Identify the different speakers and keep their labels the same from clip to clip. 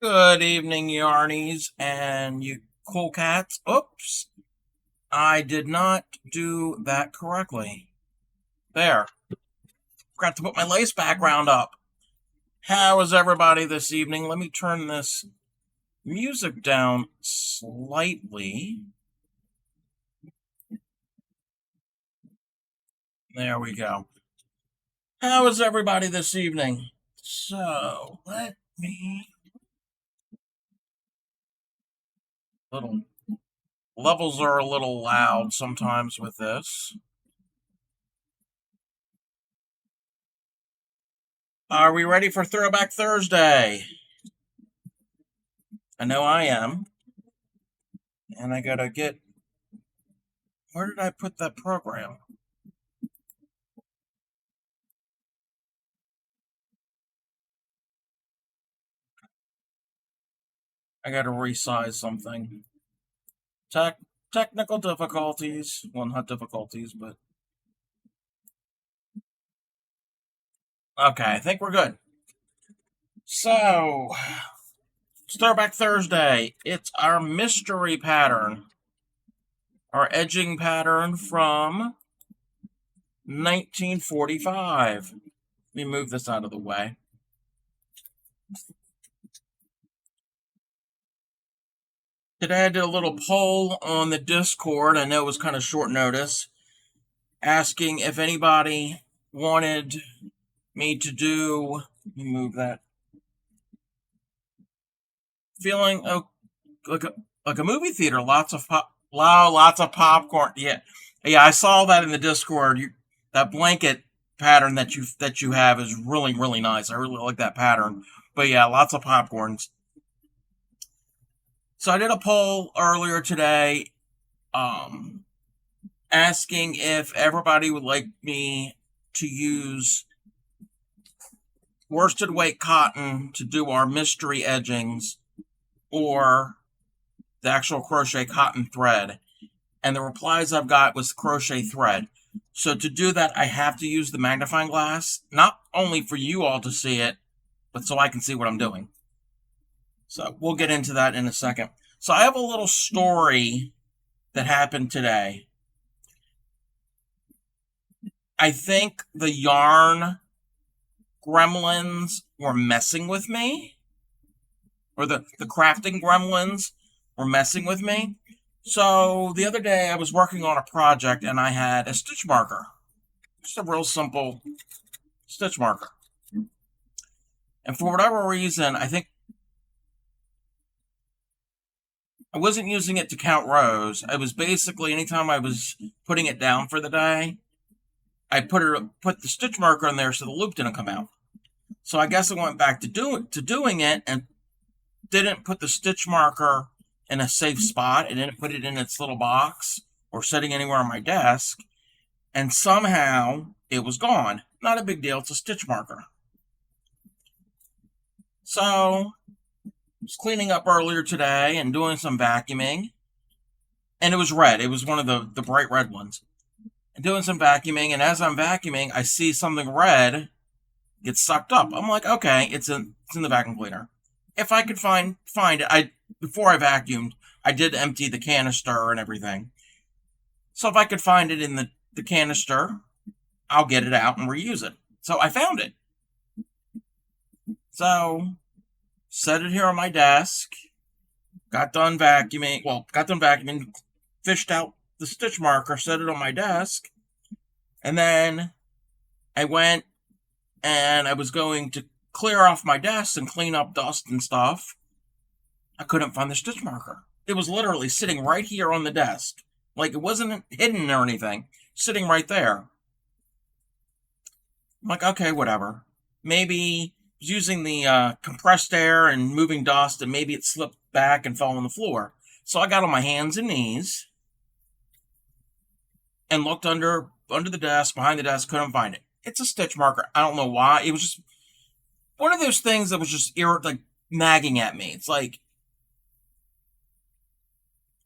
Speaker 1: Good evening, yarnies and you cool cats. Oops, I did not do that correctly. There, forgot to put my lace background up. How is everybody this evening? Let me turn this music down slightly. There we go. How is everybody this evening? So, let me... Little levels are a little loud sometimes with this. Are we ready for Throwback Thursday? I know I am. And I gotta get... Where did I put that program? I gotta resize something. Technical difficulties. Well, not difficulties, but... Okay, I think we're good. So, Throwback Thursday. It's our mystery pattern. Our edging pattern from 1945. Let me move this out of the way. Today I did a little poll on the Discord. I know it was kind of short notice, asking if anybody wanted me to do... Let me move that. Feeling like a movie theater. Lots of popcorn. Yeah, I saw that in the Discord. That blanket pattern that you have is really nice. I really like that pattern. But yeah, lots of popcorns. So I did a poll earlier today, asking if everybody would like me to use worsted weight cotton to do our mystery edgings, or the actual crochet cotton thread. And the replies I've got was crochet thread. So to do that, I have to use the magnifying glass, not only for you all to see it, but so I can see what I'm doing. So we'll get into that in a second. So I have a little story that happened today. I think the yarn gremlins were messing with me, or the crafting gremlins were messing with me. So the other day I was working on a project and I had a stitch marker. Just a real simple stitch marker. And for whatever reason, I think I wasn't using it to count rows. I was basically, anytime I was putting it down for the day, I put the stitch marker in there so the loop didn't come out. So I guess I went back to doing it and didn't put the stitch marker in a safe spot. I didn't put it in its little box or sitting anywhere on my desk. And somehow it was gone. Not a big deal. It's a stitch marker. So I was cleaning up earlier today and doing some vacuuming. And it was red. It was one of the bright red ones. And doing some vacuuming. And as I'm vacuuming, I see something red get sucked up. I'm like, okay, it's in the vacuum cleaner. If I could find it, before I vacuumed, I did empty the canister and everything. So if I could find it in the canister, I'll get it out and reuse it. So I found it. So set it here on my desk. Got done vacuuming, fished out the stitch marker, set it on my desk. And then I went and I was going to clear off my desk and clean up dust and stuff. I couldn't find the stitch marker. It was literally sitting right here on the desk. Like, it wasn't hidden or anything. Sitting right there. I'm like, okay, whatever. Maybe I was using the compressed air and moving dust, and maybe it slipped back and fell on the floor. So I got on my hands and knees and looked under the desk, behind the desk, couldn't find it. It's a stitch marker. I don't know why. It was just one of those things that was just nagging at me. It's like,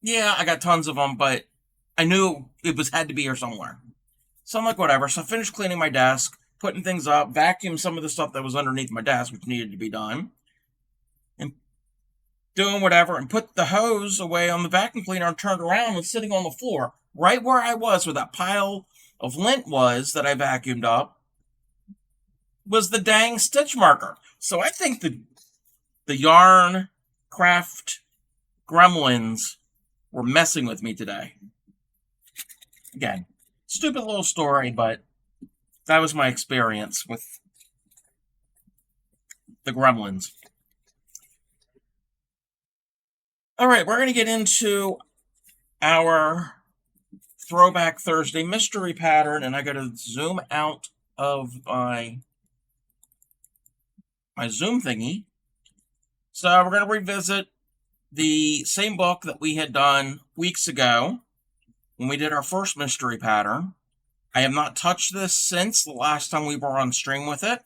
Speaker 1: yeah, I got tons of them, but I knew it had to be here somewhere. So I'm like, whatever. So I finished cleaning my desk, putting things up, vacuumed some of the stuff that was underneath my desk, which needed to be done, and doing whatever, and put the hose away on the vacuum cleaner and turned around and was sitting on the floor, right where I was, where that pile of lint was that I vacuumed up, was the dang stitch marker. So I think the yarn craft gremlins were messing with me today. Again, stupid little story, but that was my experience with the gremlins. All right, we're going to get into our Throwback Thursday mystery pattern, and I got to zoom out of my Zoom thingy. So we're going to revisit the same book that we had done weeks ago when we did our first mystery pattern. I have not touched this since the last time we were on stream with it.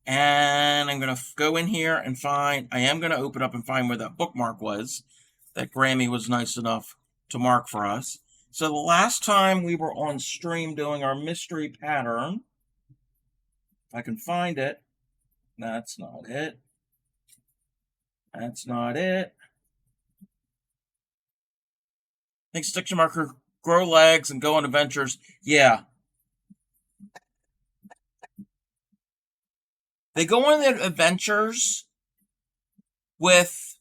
Speaker 1: And I'm going to go in here and I am going to open up and find where that bookmark was that Grammy was nice enough to mark for us. So the last time we were on stream doing our mystery pattern, if I can find it, that's not it. That's not it. I think stitch marker, grow legs, and go on adventures. Yeah. They go on their adventures with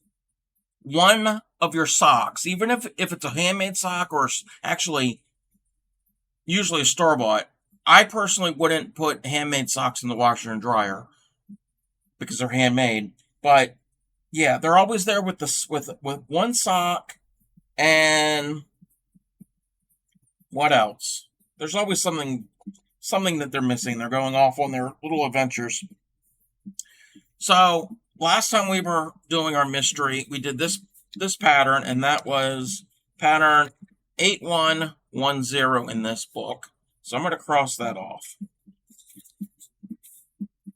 Speaker 1: one of your socks, even if it's a handmade sock or actually usually a store-bought. I personally wouldn't put handmade socks in the washer and dryer because they're handmade. But yeah, they're always there with one sock, and what else? There's always something that they're missing. They're going off on their little adventures. So last time we were doing our mystery, we did this pattern, and that was pattern 8110 in this book. So I'm going to cross that off.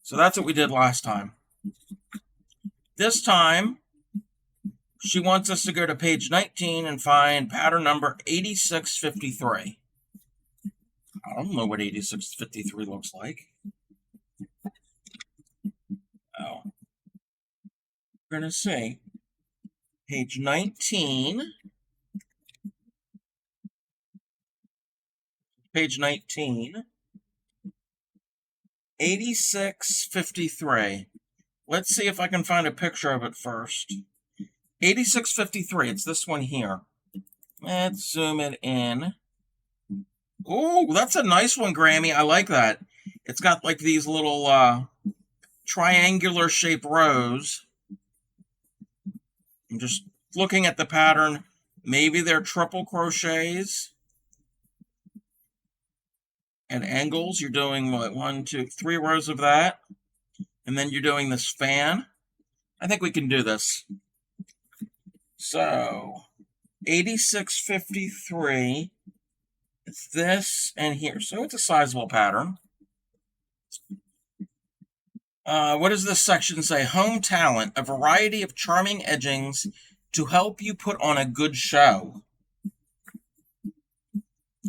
Speaker 1: So that's what we did last time. This time, she wants us to go to page 19 and find pattern number 8653. I don't know what 8653 looks like. Oh. We're going to see. Page 19. Page 19. 8653. Let's see if I can find a picture of it first. 8653. It's this one here. Let's zoom it in. Oh, that's a nice one, Grammy. I like that. It's got like these little triangular shaped rows. I'm just looking at the pattern. Maybe they're triple crochets and angles. You're doing what, 1, 2, 3 rows of that, and then you're doing this fan. I think we can do this. So 8653. It's this and here, so it's a sizable pattern. What does this section say? Home talent, a variety of charming edgings to help you put on a good show.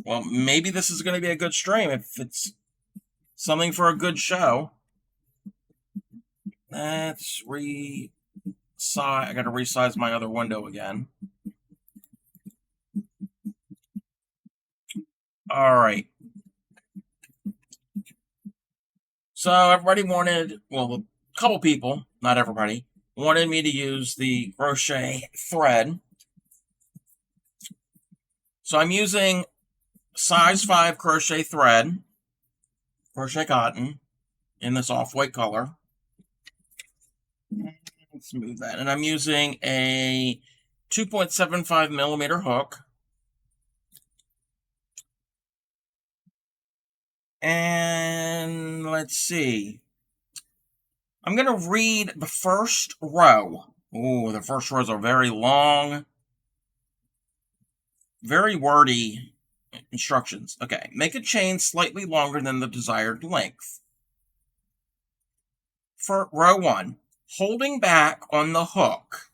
Speaker 1: Well, maybe this is going to be a good stream if it's something for a good show. Let's resize. I got to resize my other window again. All right. So everybody wanted, well, a couple people, not everybody, wanted me to use the crochet thread. So I'm using size 5 crochet thread, crochet cotton, in this off-white color. Let's move that. And I'm using a 2.75 millimeter hook. And let's see. I'm going to read the first row. Ooh, the first rows are very long, very wordy instructions. Okay, make a chain slightly longer than the desired length. For row 1, holding back on the hook,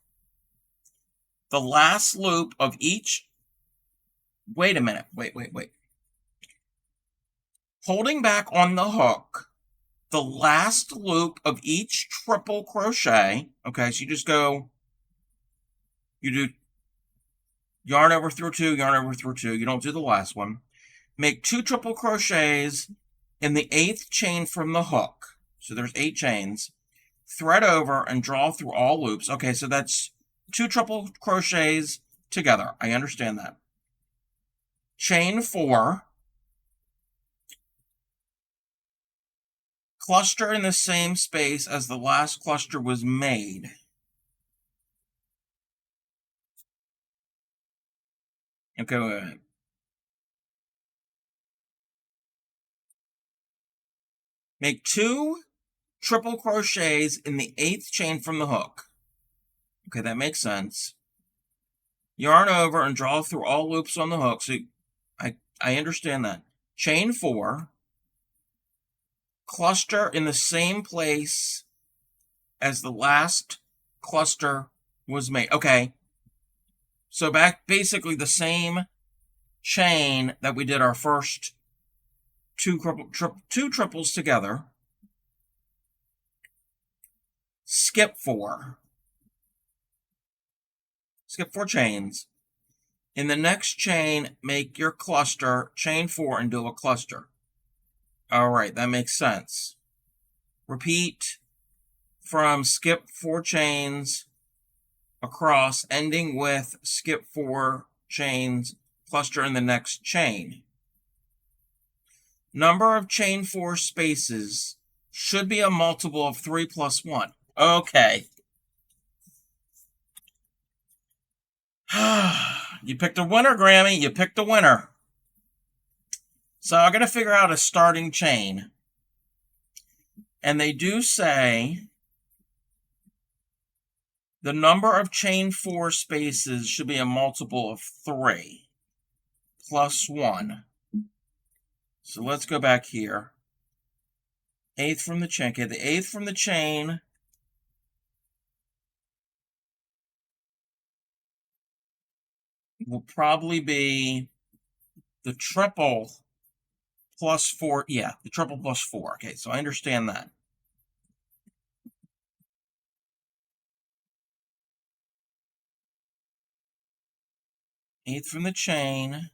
Speaker 1: the last loop of each. Wait a minute. Wait. Holding back on the hook, the last loop of each triple crochet. Okay, so you just go, you do yarn over through two, yarn over through two. You don't do the last one. Make 2 triple crochets in the 8th chain from the hook. So there's 8 chains. Thread over and draw through all loops. Okay, so that's 2 triple crochets together. I understand that. Chain 4. Cluster in the same space as the last cluster was made. Okay, wait. Make 2 triple crochets in the 8th chain from the hook. Okay, that makes sense. Yarn over and draw through all loops on the hook. So I understand that. Chain 4. Cluster in the same place as the last cluster was made. Okay. So basically the same chain that we did our first two triples together. Skip 4. Skip 4 chains. In the next chain, make your cluster, chain 4, and do a cluster. All right, that makes sense. Repeat from skip 4 chains across, ending with skip 4 chains, cluster in the next chain. Number of chain 4 spaces should be a multiple of 3 plus 1. Okay. You picked a winner, Grammy. You picked a winner. So I'm going to figure out a starting chain. And they do say the number of chain 4 spaces should be a multiple of 3 plus 1. So let's go back here. 8th from the chain. Okay, the 8th from the chain will probably be the triple plus 4. Yeah, the triple plus 4. Okay, so I understand that. Eighth from the chain.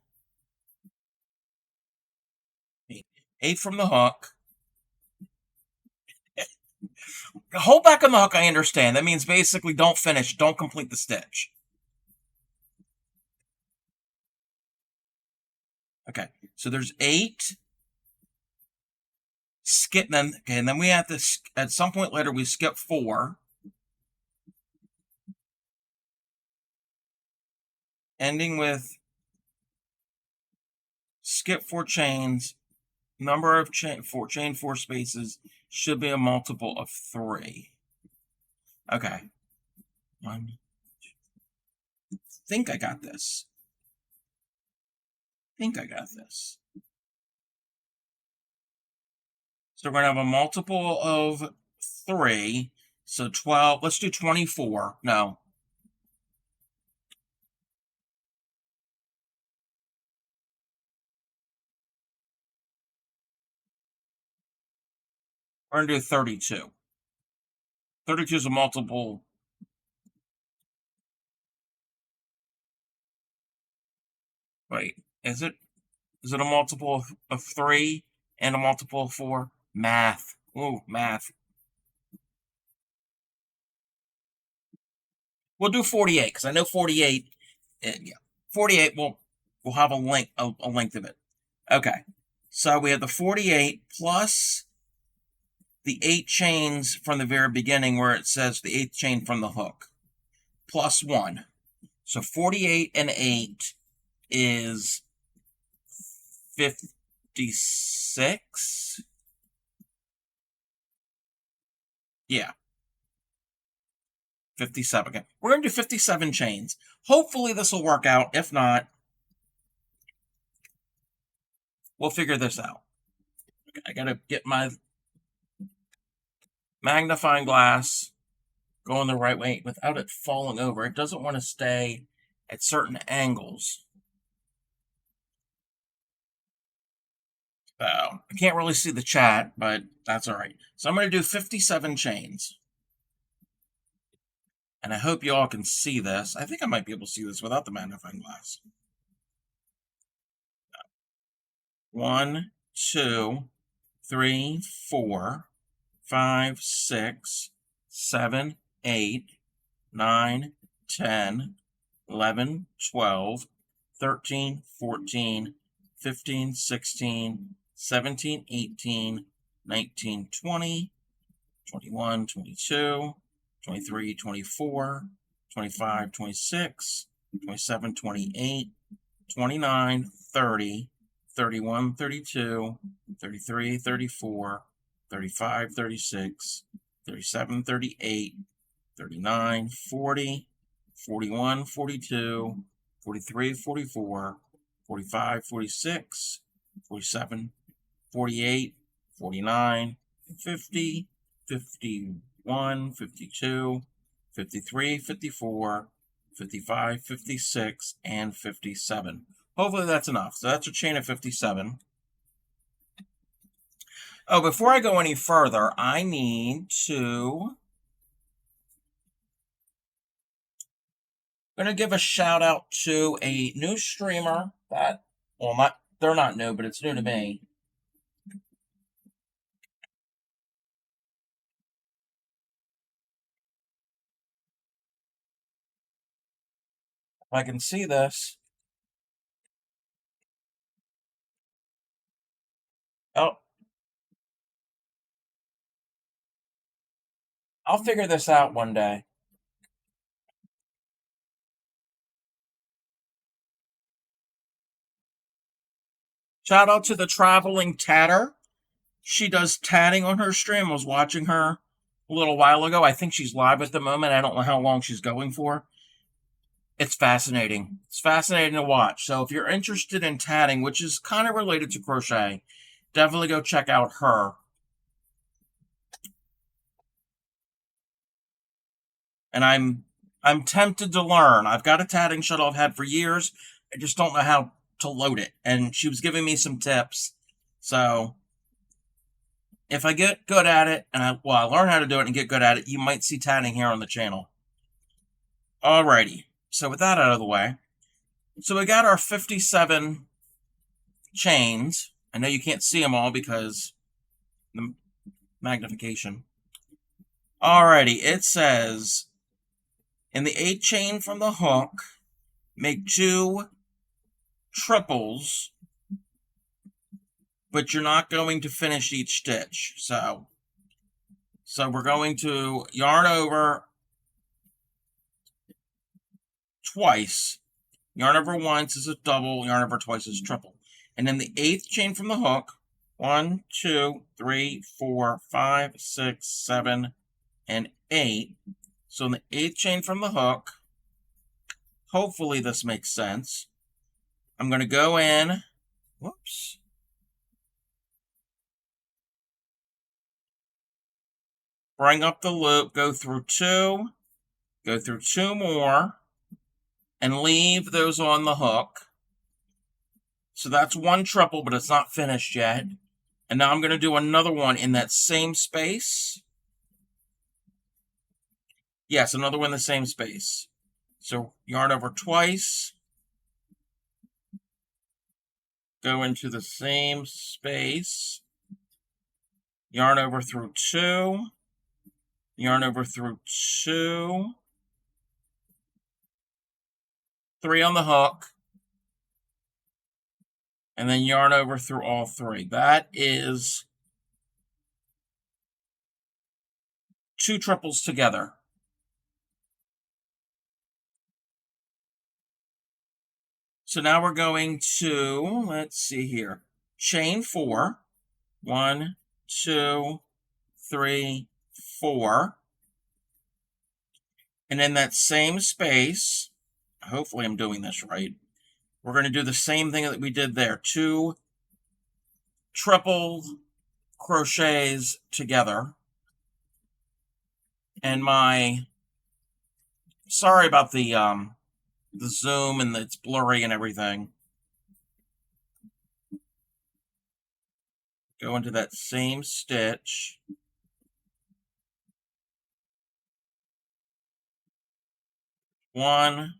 Speaker 1: 8 from the hook. Hold back on the hook, I understand. That means basically don't finish, don't complete the stitch. Okay, so there's 8. Skip then, okay, and then we have to, at some point later, we skip 4. Ending with skip 4 chains. Number of chain 4 spaces should be a multiple of 3. Okay. I think I got this. So we're going to have a multiple of 3. So 12. Let's do 24. No. We're going to do 32. 32 is a multiple. Wait, is it? Is it a multiple of 3 and a multiple of 4? Math. Ooh, math. We'll do 48 because I know 48. Yeah, 48 will have a length of it. Okay, so we have the 48 plus the 8 chains from the very beginning where it says the 8th chain from the hook plus 1. So 48 and 8 is 56. Yeah. 57. Okay. We're going to do 57 chains. Hopefully this will work out. If not, we'll figure this out. Okay, I got to get my magnifying glass going the right way without it falling over. It doesn't want to stay at certain angles. So I can't really see the chat, but that's all right. So I'm going to do 57 chains. And I hope you all can see this. I think I might be able to see this without the magnifying glass. 1, 2, 3, 4, 5, 6, 7, 8, 9, 10, 11, 12, 13, 14, 15, 16, 17, 18, 19, 20, 21, 22, 23, 24, 25, 26, 27, 28, 29, 30, 31, 32, 33, 34, 35, 36, 37, 38, 39, 40, 41, 42, 43, 44, 45, 46, 47, 48, 49, 50, 51, 52, 53, 54, 55, 56, and 57. Hopefully that's enough. So that's a chain of 57. Oh, before I go any further, I need to... I'm going to give a shout out to a new streamer that, well, they're not new, but it's new to me. If I can see this. Oh, I'll figure this out one day. Shout out to the Traveling Tatter. She does tatting on her stream. I was watching her a little while ago. I think she's live at the moment. I don't know how long she's going for. It's fascinating. It's fascinating to watch. So if you're interested in tatting, which is kind of related to crochet, definitely go check out her. And I'm tempted to learn. I've got a tatting shuttle I've had for years. I just don't know how to load it. And she was giving me some tips. So if I get good at it, and I learn how to do it and get good at it, you might see tatting here on the channel. Alrighty. So with that out of the way, so we got our 57 chains. I know you can't see them all because the magnification. Alrighty, it says, in the 8th chain from the hook, make 2 triples, but you're not going to finish each stitch. So we're going to yarn over twice. Yarn over once is a double, yarn over twice is a triple. And then the 8th chain from the hook, 1, 2, 3, 4, 5, 6, 7, and 8. So in the 8th chain from the hook, hopefully this makes sense. I'm going to go in, whoops, bring up the loop, go through 2 more, and leave those on the hook. So that's 1 triple, but it's not finished yet. And now I'm going to do another one in that same space. Yes, another one in the same space. So yarn over twice. Go into the same space. Yarn over through 2. Yarn over through 2. 3 on the hook. And then yarn over through all 3. That is 2 triples together. So now we're going to, let's see here, chain 4. 1, 2, 3, 4. And in that same space, hopefully I'm doing this right, we're going to do the same thing that we did there. 2 triple crochets together. And sorry about the zoom and it's blurry and everything. go into that same stitch. One.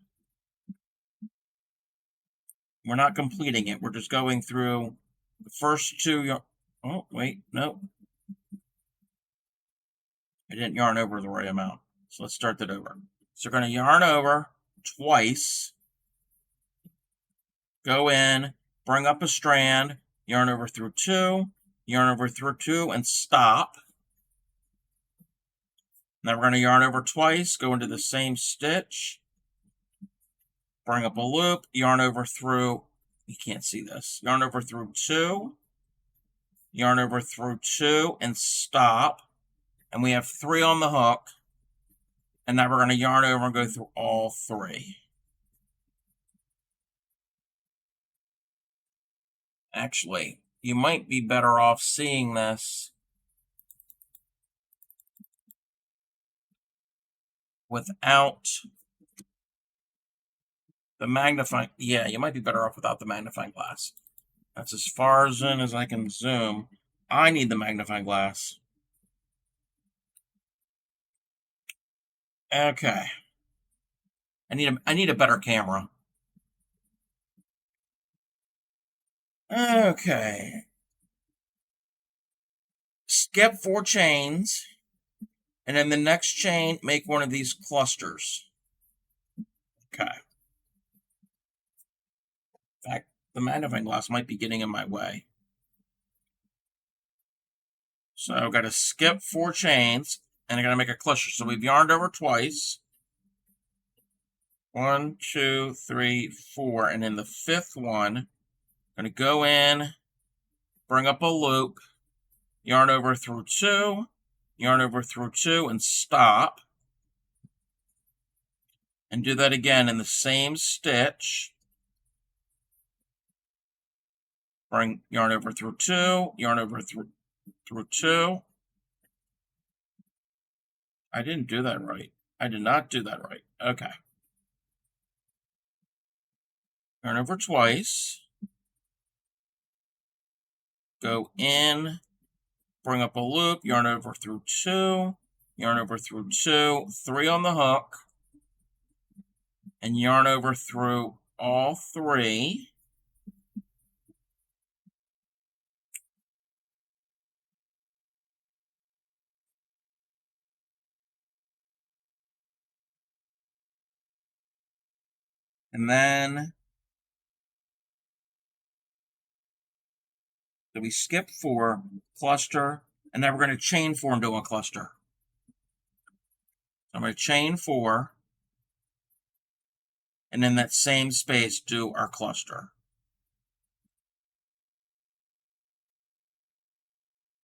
Speaker 1: We're not completing it. We're just going through the first two. Oh, wait, no. I didn't yarn over the right amount. So let's start that over. So we're going to yarn over twice. Go in, bring up a strand, yarn over through two, yarn over through two, and stop. Now we're going to yarn over twice, go into the same stitch, bring up a loop, yarn over through, you can't see this, yarn over through two, yarn over through two, and stop. And we have three on the hook. And now we're going to yarn over and go through all three. Actually, you might be better off seeing this without the magnifying. Yeah, you might be better off without the magnifying glass. That's as far in as I can zoom. I need the magnifying glass. Okay. I need a better camera. Okay. Skip 4 chains, and then the next chain, make one of these clusters. Okay. In fact, the magnifying glass might be getting in my way. So I've got to skip 4 chains, and I got to make a cluster. So we've yarned over twice. 1, 2, 3, 4, and in the fifth one, I'm going to go in, bring up a loop, yarn over through two, yarn over through two, and stop. And do that again in the same stitch. Bring yarn over through two, yarn over through two. I didn't do that right. I did not do that right. Okay. Yarn over twice. Go in, bring up a loop, yarn over through two, yarn over through two, three on the hook, and yarn over through all three. And then so we skip 4, cluster, and then we're going to chain 4 into a cluster. So I'm going to chain 4, and in that same space do our cluster.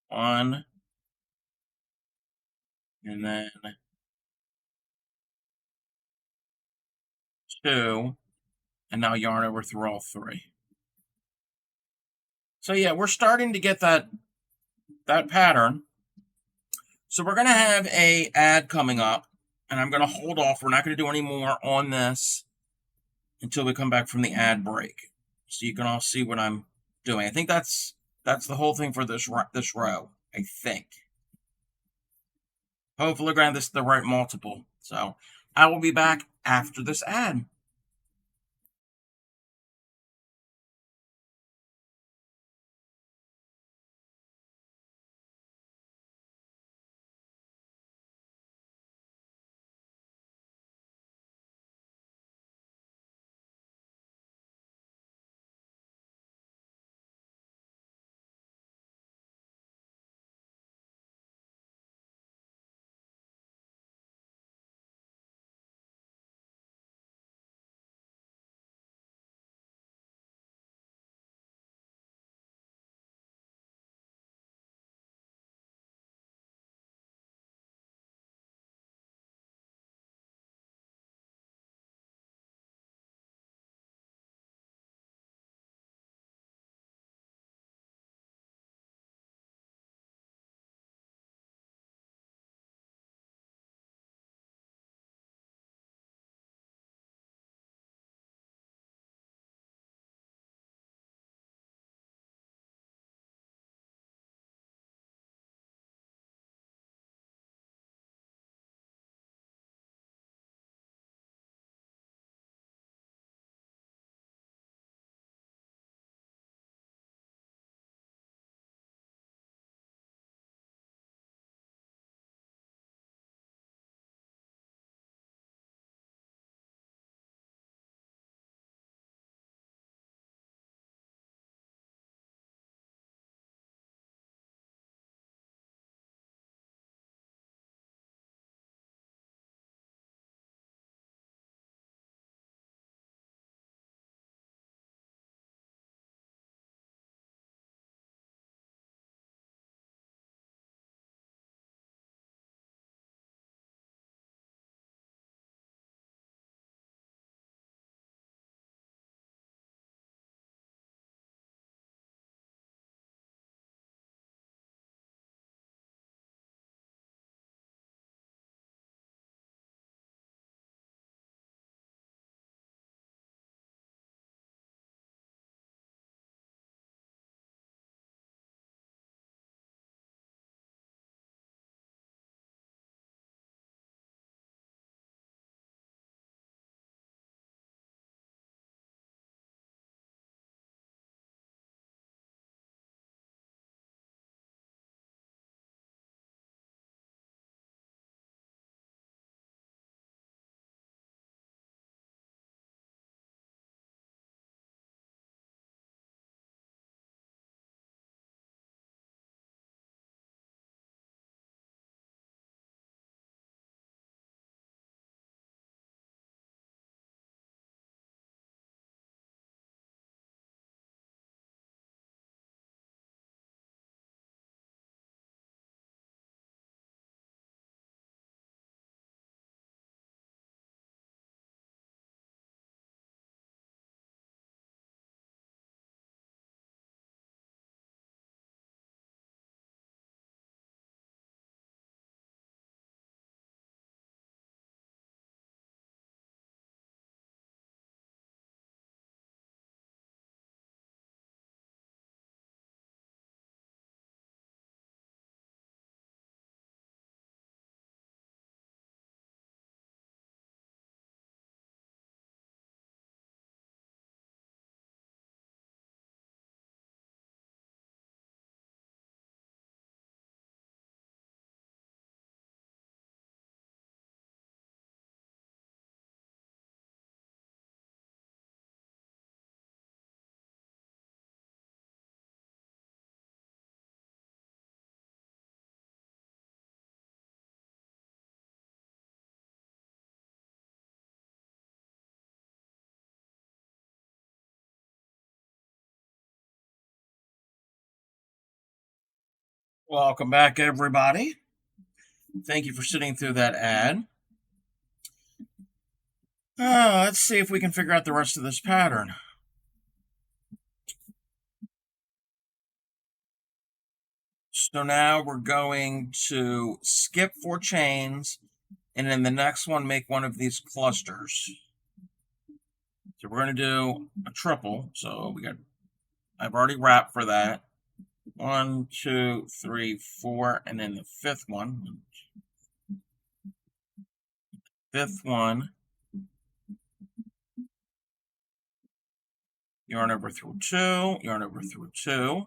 Speaker 1: 1, and then 2, and now yarn over through all 3. So yeah, we're starting to get that pattern. So we're going to have a ad coming up, and I'm going to hold off. We're not going to do any more on this until we come back from the ad break, so you can all see what I'm doing. I think that's the whole thing for this row. I think. Hopefully, we're going to have the right multiple. So I will be back after this ad. Welcome back, everybody. Thank you for sitting through that ad. Let's see if we can figure out the rest of this pattern. So now we're going to skip 4 chains, and in the next one, make one of these clusters. So we're going to do a triple. So I've already wrapped for that. 1, 2, 3, 4, and then the fifth one. Fifth one. Yarn over through 2, yarn over through 2,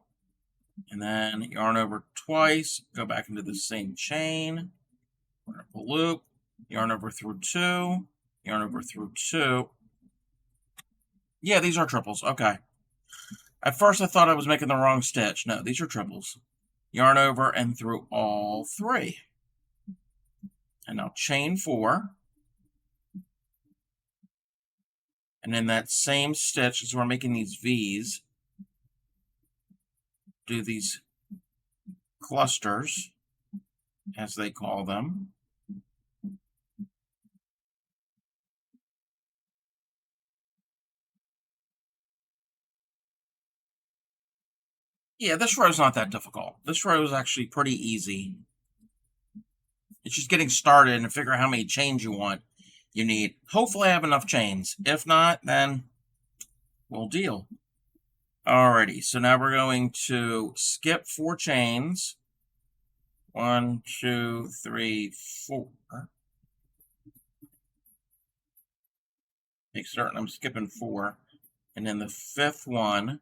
Speaker 1: and then yarn over twice, go back into the same chain, yarn up a loop, yarn over through 2, yarn over through 2. Yeah, these are triples. Okay. At first I thought I was making the wrong stitch. No, these are triples. Yarn over and through all 3. And now chain 4. And in that same stitch, as we're making these V's, do these clusters, as they call them. Yeah, this row is not that difficult. This row is actually pretty easy. It's just getting started and figure out how many chains you need. Hopefully I have enough chains. If not, then we'll deal. Alrighty, so now we're going to skip 4 chains. 1, 2, 3, 4. Make certain I'm skipping 4. And then the fifth one,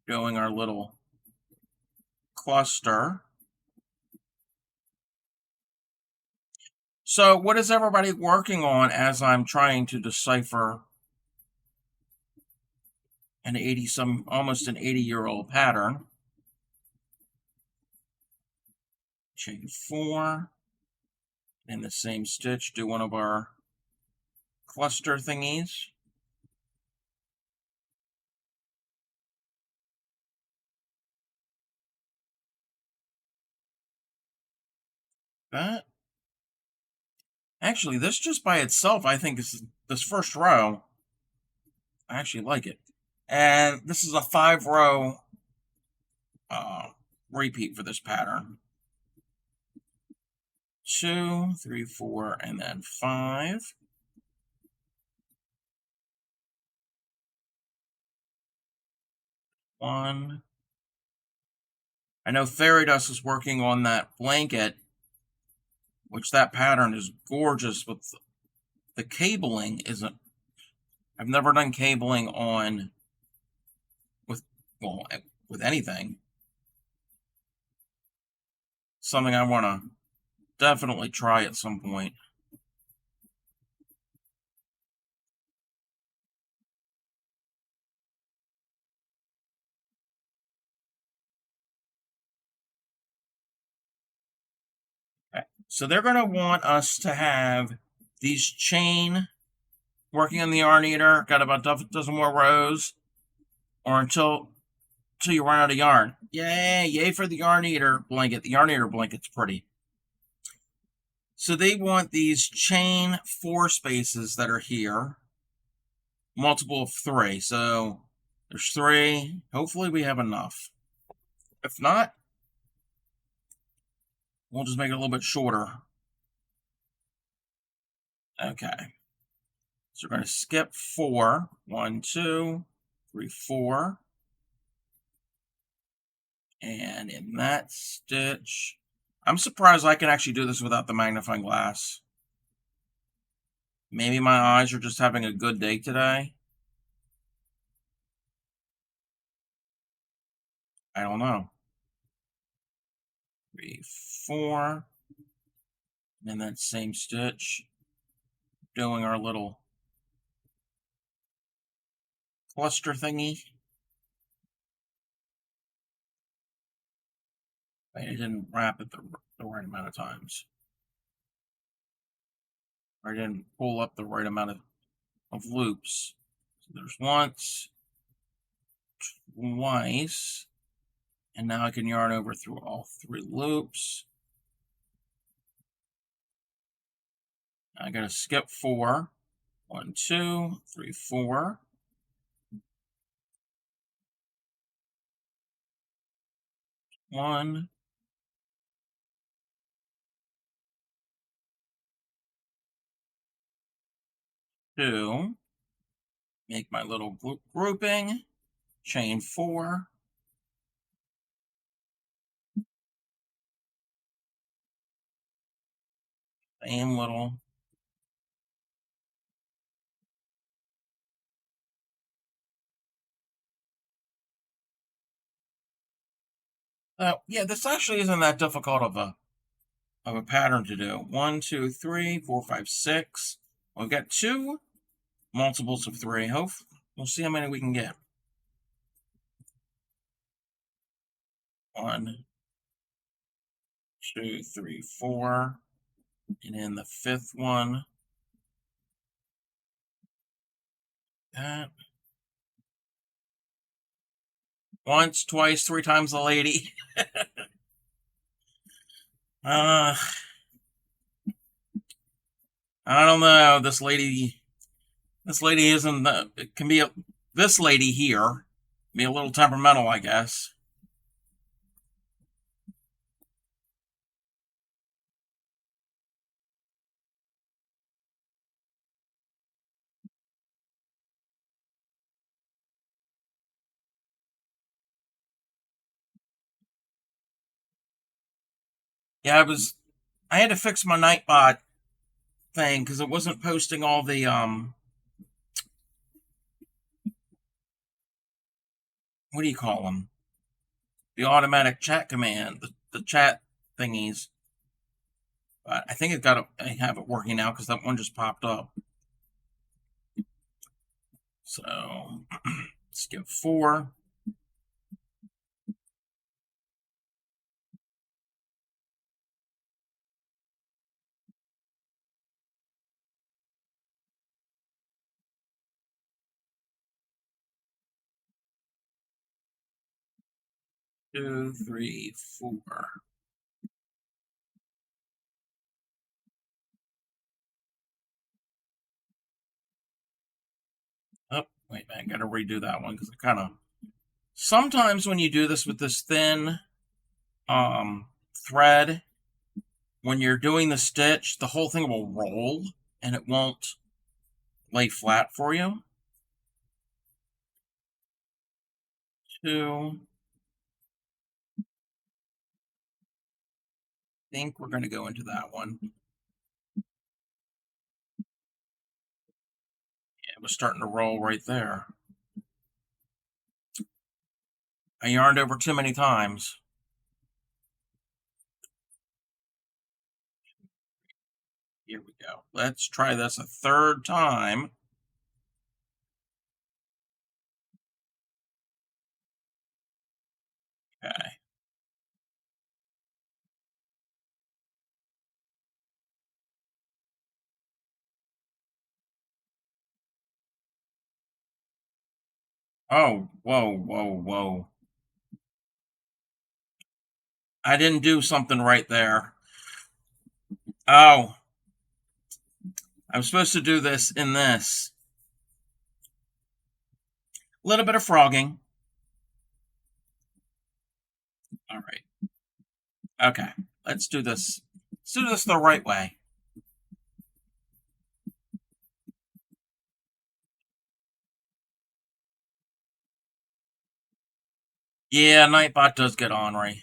Speaker 1: doing our little cluster. So what is everybody working on as I'm trying to decipher an almost an 80-year-old pattern? Chain 4. In the same stitch, do one of our cluster thingies. That. Actually, this just by itself, I think this first row, I actually like it. And this is a 5-row repeat for this pattern. 2, 3, 4, and then 5. One. I know Fairy Dust is working on that blanket, which that pattern is gorgeous, but the cabling isn't. I've never done cabling on with anything. Something I want to definitely try at some point. Okay. So they're going to want us to have these chain working on the yarn eater. Got about a dozen more rows, or until you run out of yarn. Yay for the yarn eater blanket. The yarn eater blanket's pretty. So they want these chain 4 spaces that are here, multiple of 3. So there's 3. Hopefully we have enough. If not, we'll just make it a little bit shorter. Okay. So we're going to skip 4. 1, 2, 3, 4. And in that stitch, I'm surprised I can actually do this without the magnifying glass. Maybe my eyes are just having a good day today. I don't know. 3, 4. And in that same stitch, doing our little cluster thingy. Wait, I didn't wrap it the right amount of times. Or I didn't pull up the right amount of loops. So there's once, twice, And now I can yarn over through all 3 loops. I gotta skip 4. 1, 2, 3, 4. One, two. Make my little grouping. Chain 4. Same little. Yeah, this actually isn't that difficult of a pattern to do. 1, 2, 3, 4, 5, 6. We've got 2 multiples of 3. We'll see how many we can get. 1, 2, 3, 4. And then the 5th one. That. Once, twice, 3 times the lady. I don't know. This lady isn't. It can be this lady here. Be a little temperamental, I guess. Yeah, I had to fix my Nightbot thing because it wasn't posting all the what do you call them? The automatic chat command, the chat thingies. But I think I have it working now because that one just popped up. So skip 4. Two, 3, 4. Oh, wait, I gotta redo that one because sometimes when you do this with this thin thread, when you're doing the stitch, the whole thing will roll and it won't lay flat for you. 2. I think we're going to go into that one. Yeah, it was starting to roll right there. I yarned over too many times. Here we go. Let's try this a 3rd time. Okay. Oh, whoa, whoa, whoa. I didn't do something right there. Oh. I'm supposed to do this in this. A little bit of frogging. All right. Okay. Let's do this. Let's do this the right way. Yeah, Nightbot does get ornery.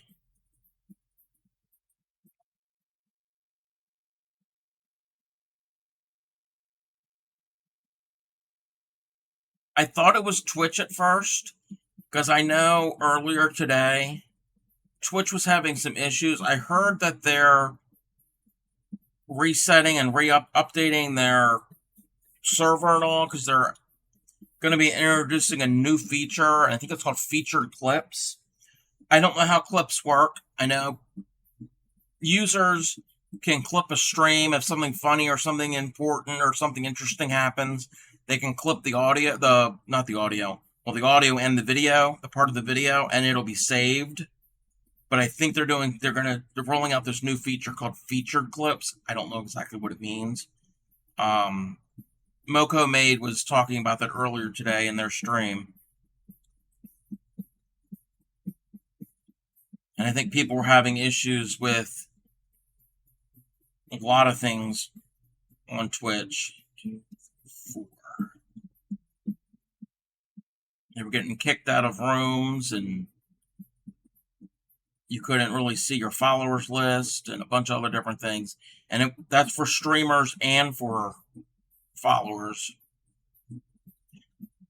Speaker 1: I thought it was Twitch at first, because I know earlier today, Twitch was having some issues. I heard that they're resetting and updating their server and all, because they're going to be introducing a new feature, and I think it's called featured clips. I don't know how clips work. I know users can clip a stream if something funny or something important or something interesting happens. They can clip the audio, not the audio, well, the audio and the video, the part of the video, and it'll be saved. but I think they're rolling out this new feature called featured clips. I don't know exactly what it means. Moko Maid was talking about that earlier today in their stream. And I think people were having issues with a lot of things on Twitch. 2, 4. They were getting kicked out of rooms, and you couldn't really see your followers list, and a bunch of other different things. And that's for streamers and for followers.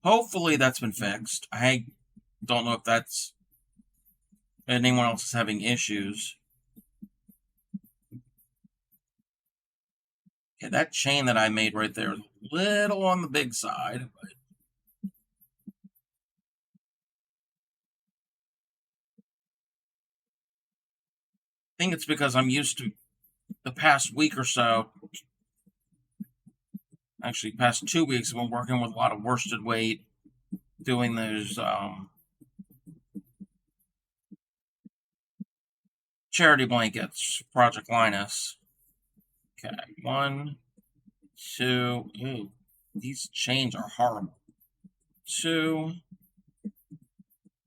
Speaker 1: Hopefully that's been fixed. I don't know if anyone else is having issues. Okay, that chain that I made right there is a little on the big side, but I think it's because I'm used to the past week or so. Actually, past 2 weeks, I've been working with a lot of worsted weight, doing those charity blankets, Project Linus. Okay, 1, 2. Ooh, these chains are horrible. 2,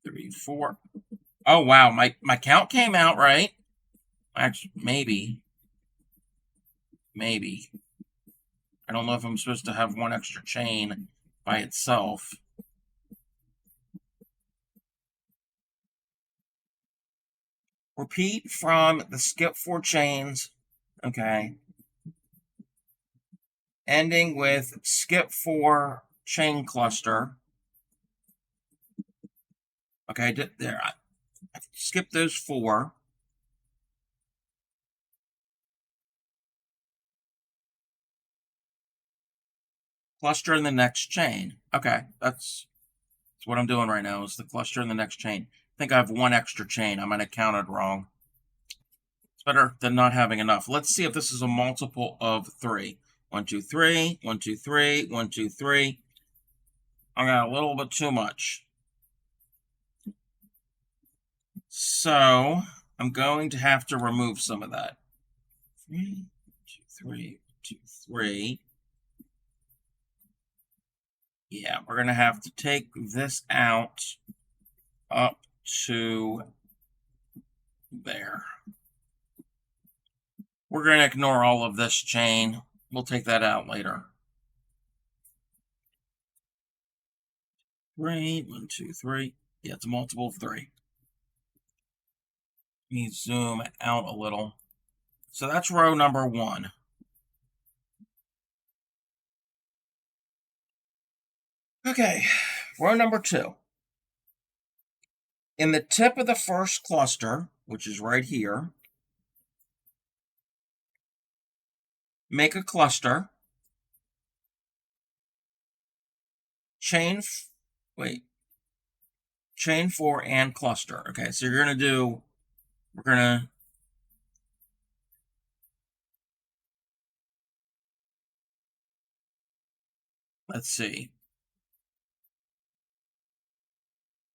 Speaker 1: 3, 4. Oh wow, my count came out right. Actually, maybe. I don't know if I'm supposed to have one extra chain by itself. Repeat from the skip 4 chains. Okay. Ending with skip 4 chain cluster. Okay, there. I skipped those 4. Cluster in the next chain. Okay, that's what I'm doing right now, is the cluster in the next chain. I think I have one extra chain. I might have counted wrong. It's better than not having enough. Let's see if this is a multiple of 3. 1, 2, 3, 1, 2, 3, 1, 2, 3. I got a little bit too much. So I'm going to have to remove some of that. 3, 2, 3, 2, 3. Yeah, we're going to have to take this out up to there. We're going to ignore all of this chain. We'll take that out later. 3, 1, 2, 3. Yeah, it's a multiple of 3. Let me zoom out a little. So that's row number 1. Okay, row number 2. In the tip of the first cluster, which is right here, make a cluster. Chain 4 and cluster. Okay, so we're gonna let's see.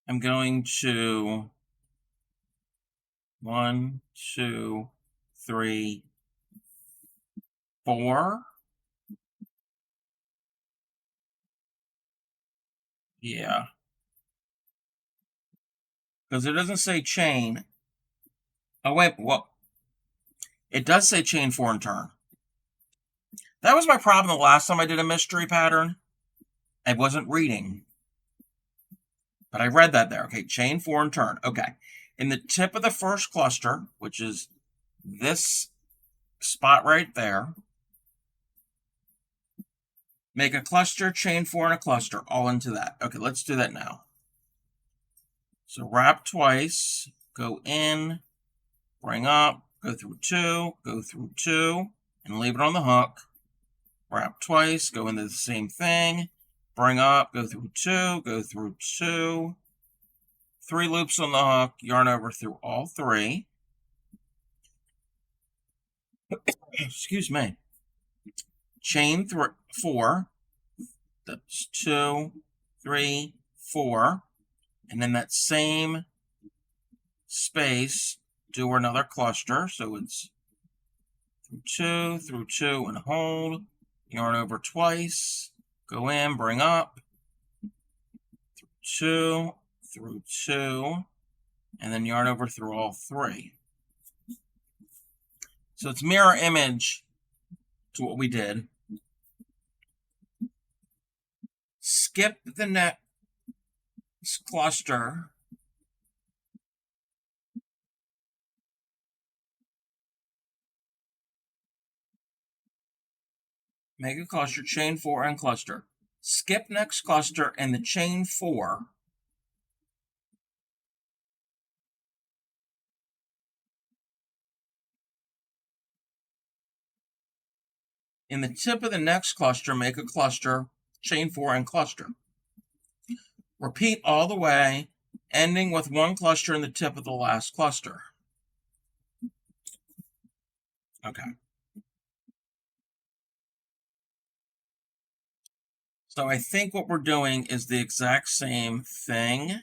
Speaker 1: I'm going to 1, 2, 3, 4. Yeah. Because it doesn't say chain. Oh, wait, well, it does say chain 4 and turn. That was my problem the last time I did a mystery pattern. I wasn't reading. But I read that there. Okay, chain 4 and turn. Okay. In the tip of the first cluster, which is this spot right there, make a cluster, chain 4 and a cluster, all into that. Okay, let's do that now. So wrap twice, go in, bring up, go through 2, go through 2, and leave it on the hook. Wrap twice, go into the same thing, bring up, go through 2, go through 2, 3 loops on the hook, yarn over through all 3. Excuse me. Chain 4. That's 2, 3, 4. And then that same space, do another cluster. So it's through two, and hold, yarn over twice, go in, bring up, through two, and then yarn over through all three. So it's mirror image to what we did. Skip the next cluster. Make a cluster, chain 4, and cluster. Skip next cluster and the chain 4. In the tip of the next cluster, make a cluster, chain 4, and cluster. Repeat all the way, ending with one cluster in the tip of the last cluster. Okay. So I think what we're doing is the exact same thing.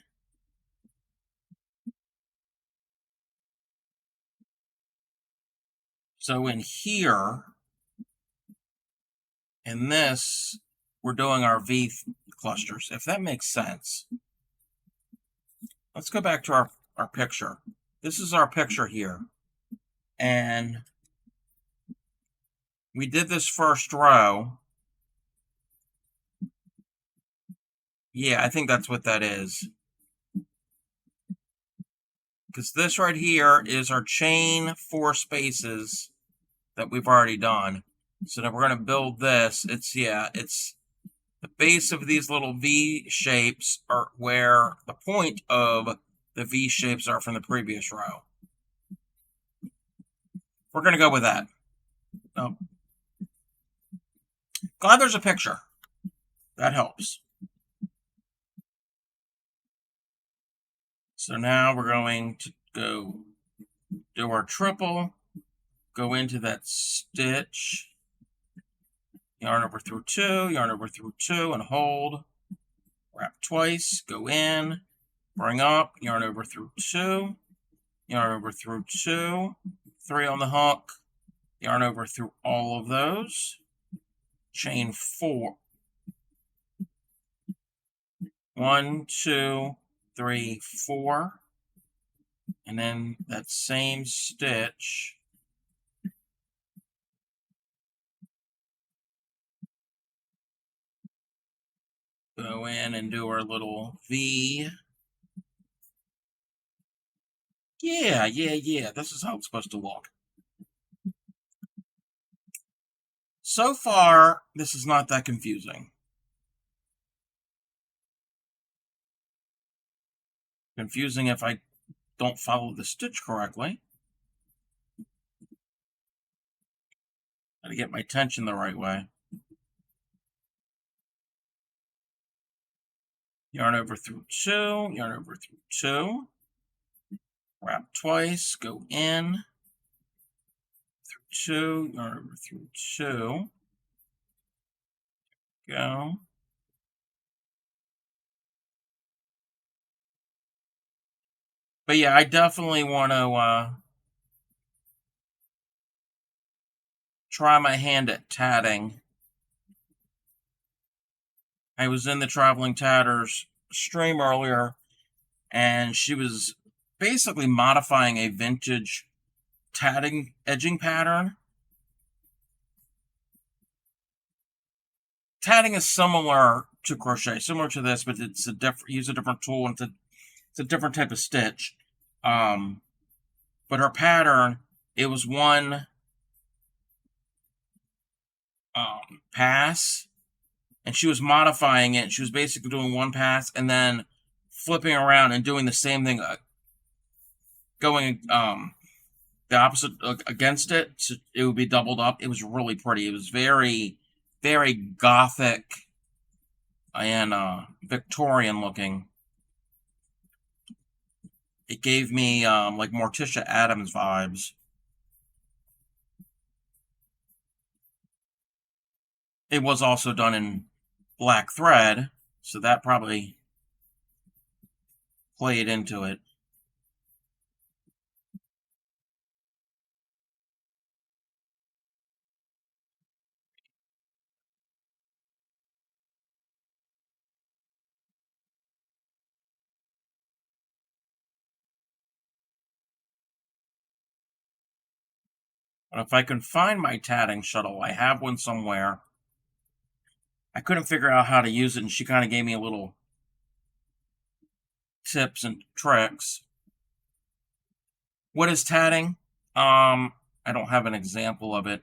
Speaker 1: So in here, in this, we're doing our V clusters, if that makes sense. Let's go back to our picture. This is our picture here. And we did this first row. Yeah, I think that's what that is. Because this right here is our chain 4 spaces that we've already done. So now we're going to build this. It's the base of these little V shapes are where the point of the V shapes are from the previous row. We're going to go with that. Oh. Glad there's a picture. That helps. So now we're going to go do our triple, go into that stitch, yarn over through 2, yarn over through 2, and hold, wrap twice, go in, bring up, yarn over through 2, yarn over through 2, 3 on the hook, yarn over through all of those, chain 4, 1, 2, 3, 4, and then that same stitch, go in and do our little V. Yeah, this is how it's supposed to look. So far, this is not that confusing. Confusing if I don't follow the stitch correctly. Gotta get my tension the right way. Yarn over through 2, yarn over through 2, wrap twice, go in, through 2, yarn over through 2, go. But yeah, I definitely want to try my hand at tatting. I was in the Traveling Tatters stream earlier, and she was basically modifying a vintage tatting edging pattern. Tatting is similar to crochet, similar to this, but it's a different, use a different tool, and it's a different type of stitch. But her pattern, it was one pass, and she was modifying it. She was basically doing one pass and then flipping around and doing the same thing, going the opposite against it, so it would be doubled up. It was really pretty. It was very, very gothic and Victorian looking. It gave me like Morticia Addams vibes. It was also done in black thread, so that probably played into it. But if I can find my tatting shuttle, I have one somewhere. I couldn't figure out how to use it, and she kind of gave me a little tips and tricks. What is tatting? I don't have an example of it.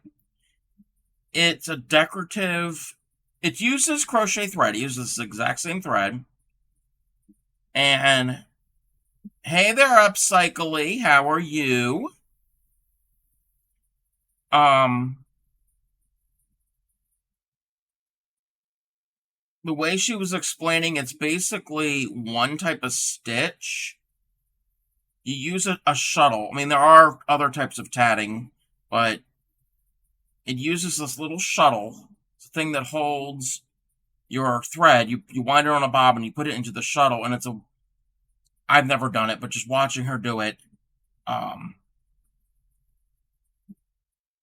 Speaker 1: It's a decorative. It uses crochet thread. It uses the exact same thread. And hey there, Upcycly. How are you? The way she was explaining, it's basically one type of stitch. You use a shuttle. I mean, there are other types of tatting, but it uses this little shuttle. It's a thing that holds your thread. You wind it on a bobbin, you put it into the shuttle, and I've never done it, but just watching her do it,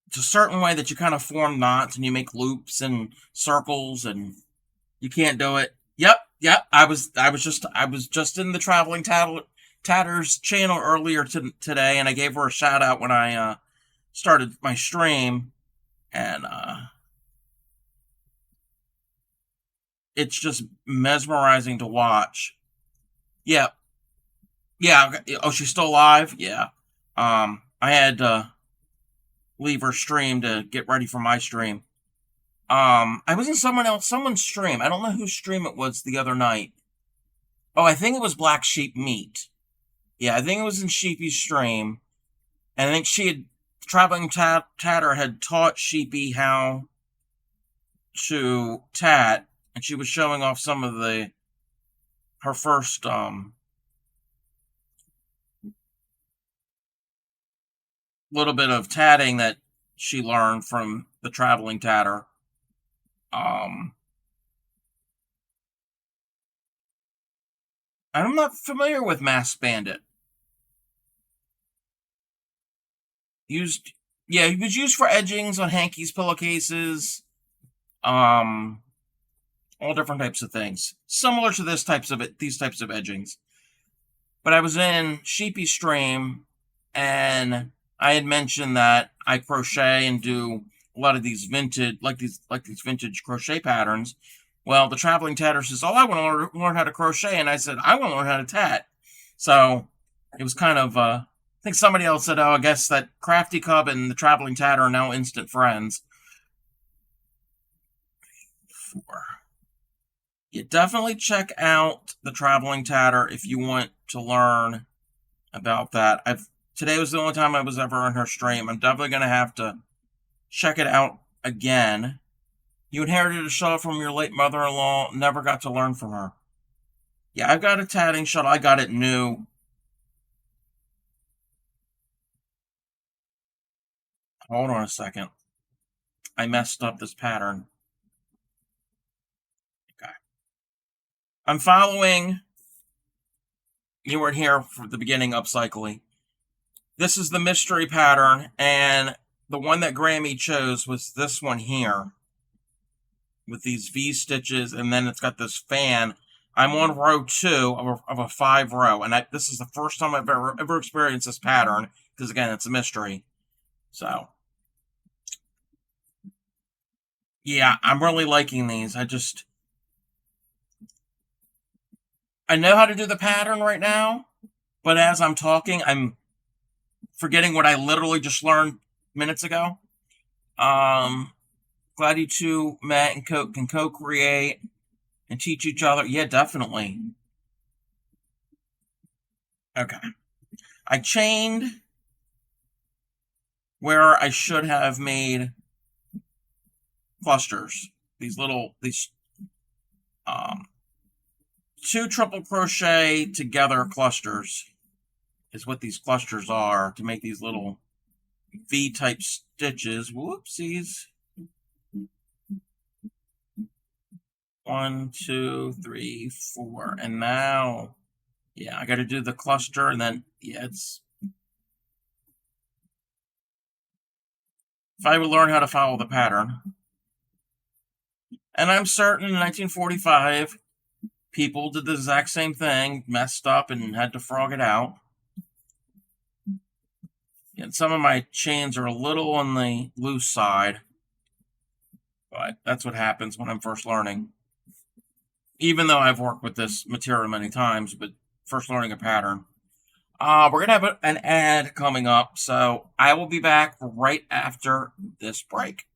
Speaker 1: it's a certain way that you kind of form knots and you make loops and circles, and you can't do it. Yep. I was just in the Traveling Tatters channel earlier today, and I gave her a shout out when I started my stream, and it's just mesmerizing to watch. Yeah, yeah. Oh, she's still alive. Yeah. I had to leave her stream to get ready for my stream. I was in someone's stream. I don't know whose stream it was the other night. Oh, I think it was Black Sheep Meat. Yeah, I think it was in Sheepy's stream. And I think Traveling Tatter had taught Sheepy how to tat, and she was showing off some of her first little bit of tatting that she learned from the Traveling Tatter. I'm not familiar with Masked Bandit. It was used for edgings on hankies, pillowcases, all different types of things, similar to these types of edgings. But I was in Sheepy's stream, and I had mentioned that I crochet and do a lot of these vintage, like these vintage crochet patterns. Well, the Traveling Tatter says, "Oh, I want to learn how to crochet," and I said, "I want to learn how to tat." So it was kind of, I think somebody else said, "Oh, I guess that Crafty Cub and the Traveling Tatter are now instant friends." You definitely check out the Traveling Tatter if you want to learn about that. Today was the only time I was ever in her stream. I'm definitely going to have to check it out again. You inherited a shuttle from your late mother-in-law, never got to learn from her. Yeah, I've got a tatting shuttle. I got it new. Hold on a second. I messed up this pattern. Okay. I'm following. You weren't here for the beginning, Upcycly. This is the mystery pattern, and the one that Grammy chose was this one here, with these V stitches, and then it's got this fan. I'm on row 2 of a 5 row, and this is the first time I've ever experienced this pattern, because again, it's a mystery. So, yeah, I'm really liking these. I know how to do the pattern right now, but as I'm talking, I'm forgetting what I literally just learned minutes ago. Glad you two met and can co-create and teach each other. Yeah, definitely. Okay. I chained where I should have made clusters. These 2 triple crochet together clusters is what these clusters are, to make these little V-type stitches. Whoopsies. 1, 2, 3, 4, and now, yeah, I got to do the cluster, and then, yeah, if I would learn how to follow the pattern. And I'm certain in 1945, people did the exact same thing, messed up, and had to frog it out. And some of my chains are a little on the loose side, but that's what happens when I'm first learning. Even though I've worked with this material many times, but first learning a pattern. We're going to have an ad coming up, so I will be back right after this break.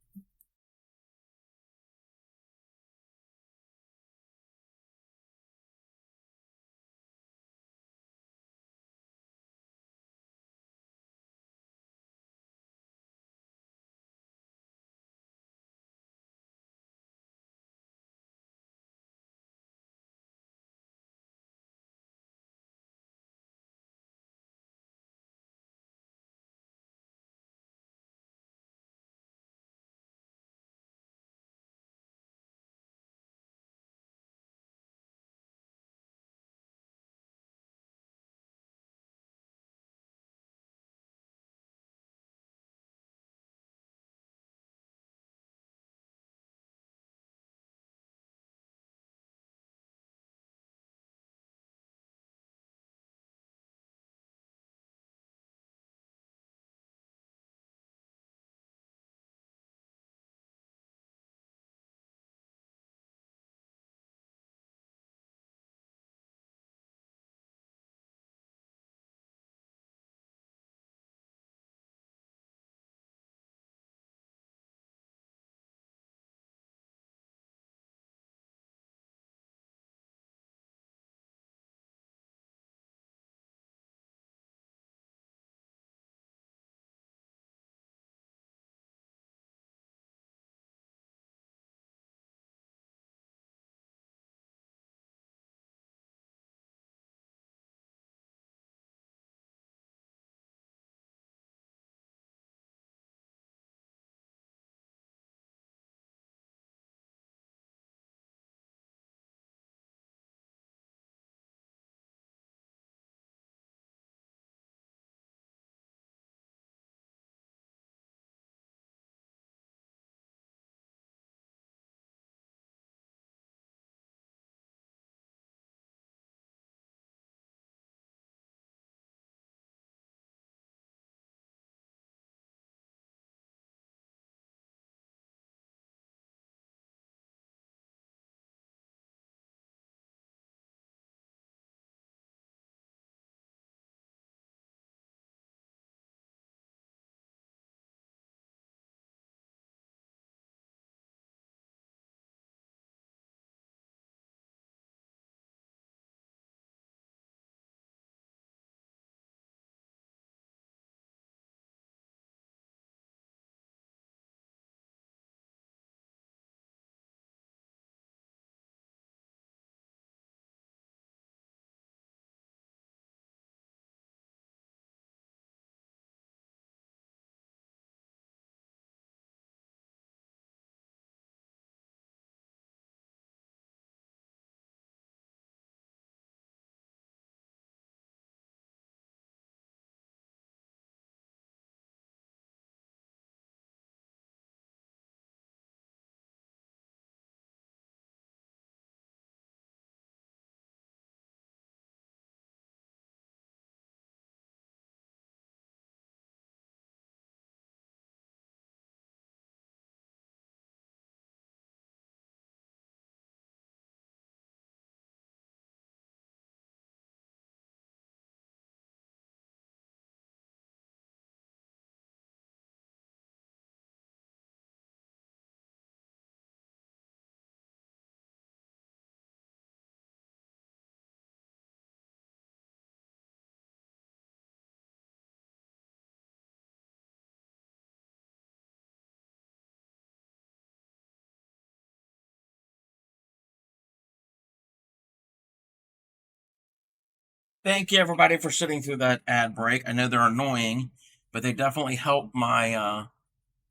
Speaker 1: Thank you, everybody, for sitting through that ad break. I know they're annoying, but they definitely help my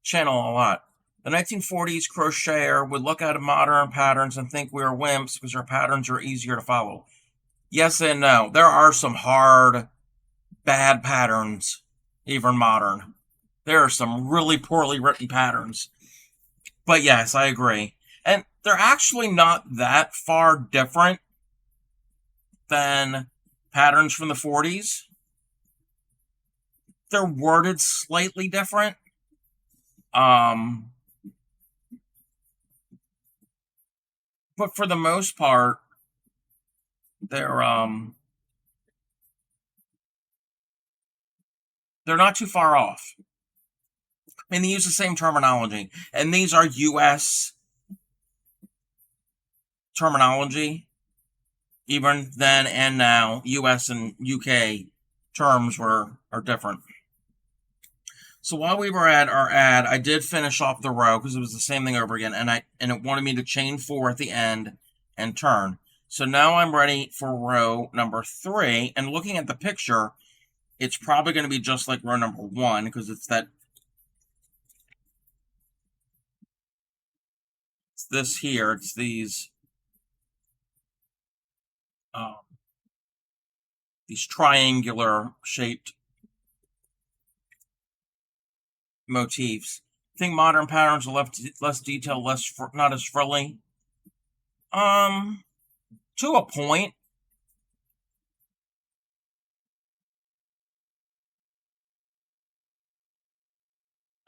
Speaker 1: channel a lot. The 1940s crocheter would look at modern patterns and think we are wimps because our patterns are easier to follow. Yes and no. There are some hard, bad patterns, even modern. There are some really poorly written patterns. But yes, I agree. And they're actually not that far different than patterns from the 40s. They're worded slightly different. But for the most part, they're not too far off. I mean, they use the same terminology, and these are U.S. terminology. Even then and now, U.S. and U.K. terms are different. So while we were at our ad, I did finish off the row because it was the same thing over again, and it wanted me to chain 4 at the end and turn. So now I'm ready for row number 3, and looking at the picture, it's probably going to be just like row number 1 because it's this here. It's these triangular shaped motifs. I think modern patterns are less detailed, not as frilly. To a point.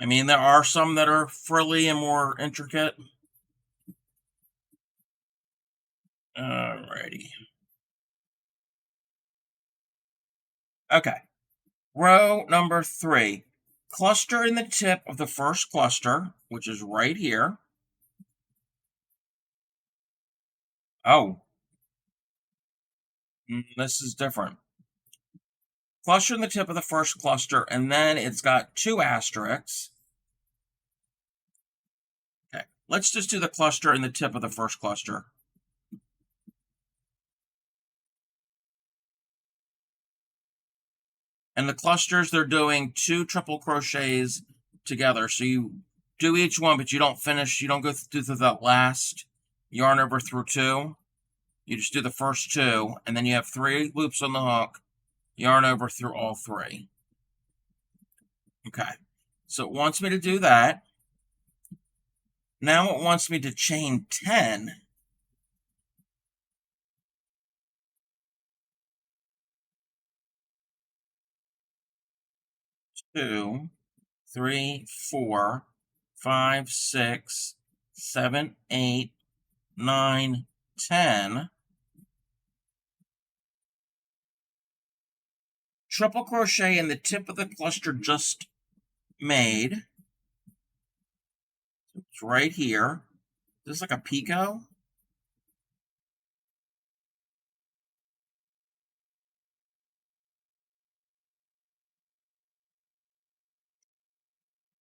Speaker 1: I mean, there are some that are frilly and more intricate. Alrighty. Okay. Row number 3. Cluster in the tip of the first cluster, which is right here. Oh. This is different. Cluster in the tip of the first cluster, and then it's got 2 asterisks. Okay. Let's just do the cluster in the tip of the first cluster. And the clusters, they're doing 2 triple crochets together. So you do each one, but you don't finish. You don't go through that last yarn over through 2. You just do the first 2, and then you have 3 loops on the hook, yarn over through all 3. Okay. So it wants me to do that. Now it wants me to chain 10. 2, 3, 4, 5, 6, 7, 8, 9, 10. Triple crochet in the tip of the cluster just made. It's right here. This is like a picot.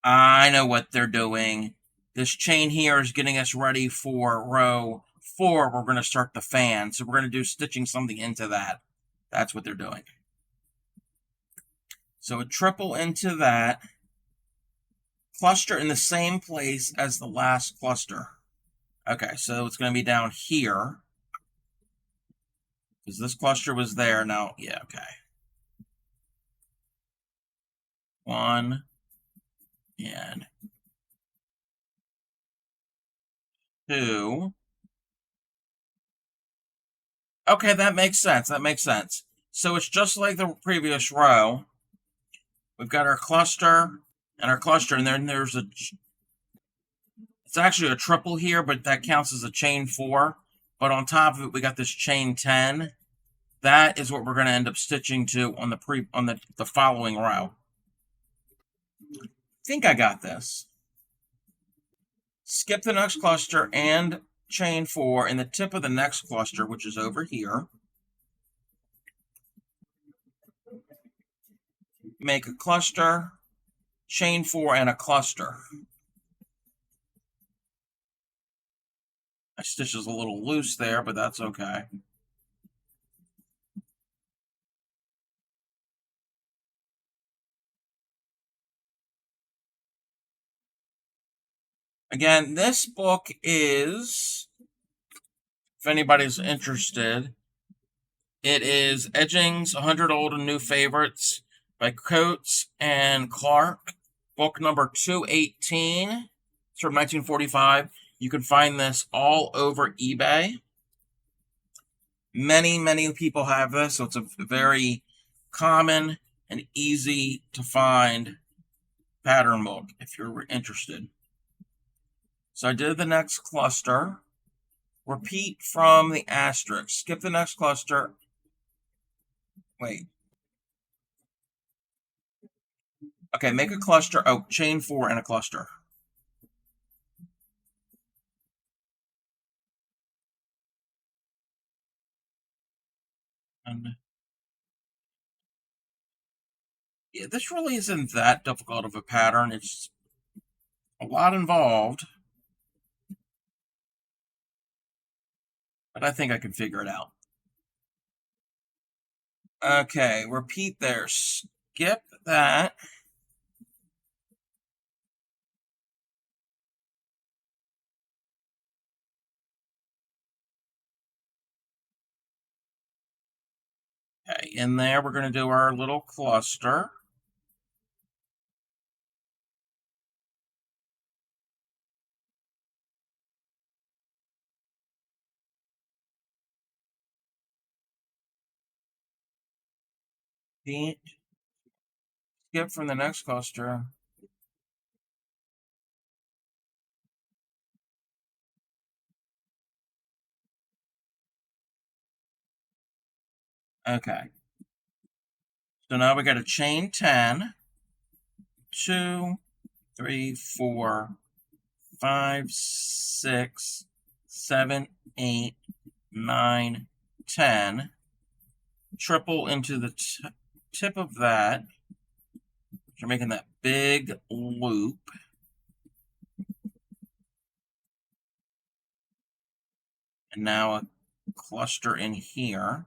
Speaker 1: I know what they're doing. This chain here is getting us ready for row 4. We're going to start the fan. So we're going to do stitching something into that. That's what they're doing. So a triple into that. Cluster in the same place as the last cluster. Okay, so it's going to be down here. Because this cluster was there. Now, yeah, okay. 1 and 2. Okay, that makes sense. That makes sense. So it's just like the previous row. We've got our cluster and our cluster, and then there's it's actually a triple here, but that counts as a chain 4. But on top of it, we got this chain 10. That is what we're going to end up stitching to on the following row. I think I got this. Skip the next cluster and chain 4 in the tip of the next cluster, which is over here. Make a cluster, chain 4, and a cluster. My stitch is a little loose there, but that's okay. Again, this book is, if anybody's interested, it is Edging's 100 Old and New Favorites by Coates and Clark, book number 218. It's from 1945. You can find this all over eBay. Many people have this, so it's a very common an easy to find pattern book if you're interested. So I did the next cluster. Repeat from the asterisk. Skip the next cluster. Wait. Okay, make a cluster. Oh, chain 4 in a cluster. And yeah, this really isn't that difficult of a pattern. It's a lot involved, but I think I can figure it out. Okay, repeat there. Skip that. Okay, in there we're going to do our little cluster. Skip from the next cluster. Okay. So now we got a chain 10, 2, 3, 4, 5, 6, 7, 8, 9, 10. Triple into the tip of that. You're making that big loop. And now a cluster in here.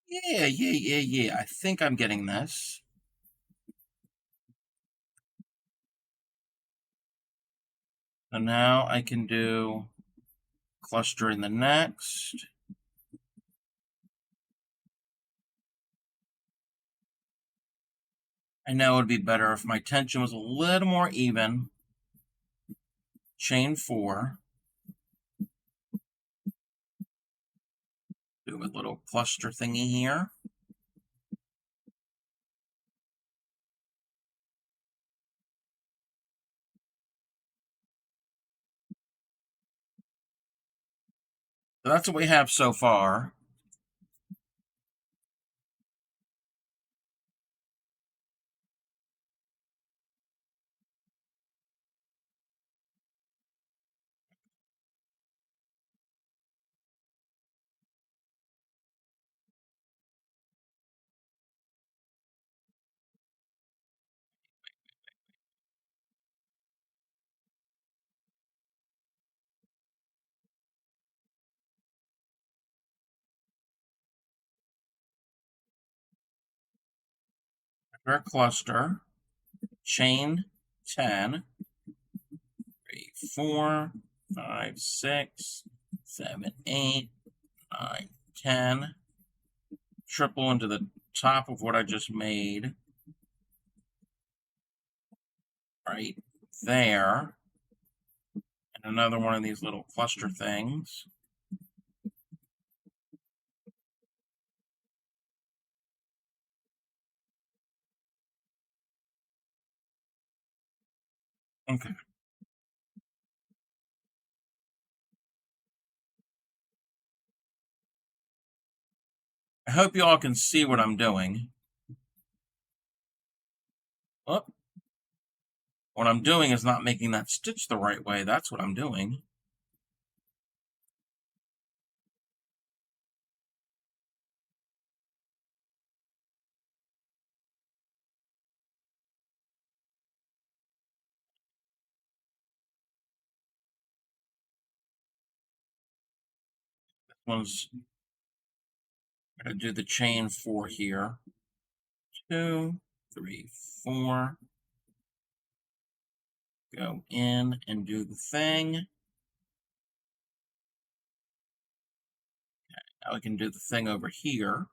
Speaker 1: Yeah. I think I'm getting this. So now I can do cluster in the next. I know it would be better if my tension was a little more even. Chain 4. Do a little cluster thingy here. So that's what we have so far. Our cluster, chain 10, 3, 4, 5, 6, 7, 8, 9, 10. Triple into the top of what I just made. Right there. And another one of these little cluster things. Okay. I hope you all can see what I'm doing. Oh, what I'm doing is not making that stitch the right way. That's what I'm doing. This one's going to do the chain 4 here. 2, 3, 4. Go in and do the thing. Now we can do the thing over here.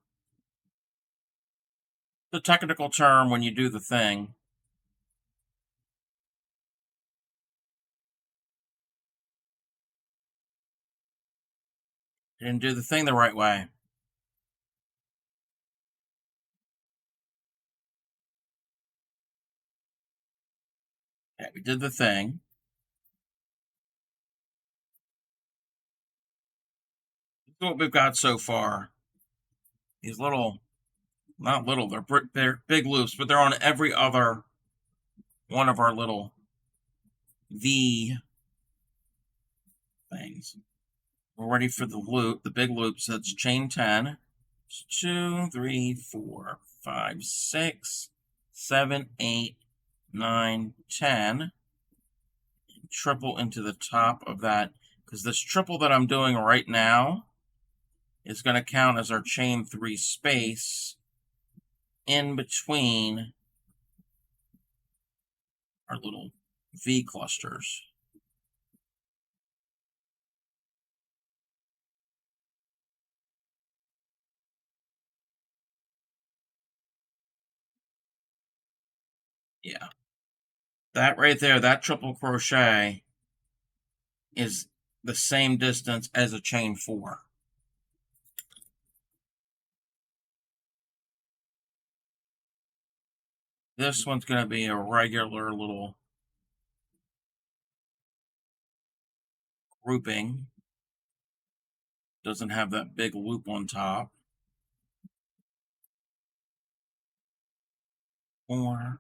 Speaker 1: The technical term when you do the thing. Didn't do the thing the right way. Okay, we did the thing. This is what we've got so far. These little, not little, they're big loops, but they're on every other one of our little V things. We're ready for the loop, the big loop. So it's chain 10. 2, 3, 4, 5, 6, 7, 8, 9, 10. Triple into the top of that, because this triple that I'm doing right now is going to count as our chain 3 space in between our little V clusters. Yeah. That right there, that triple crochet is the same distance as a chain 4. This one's going to be a regular little grouping. Doesn't have that big loop on top. 4.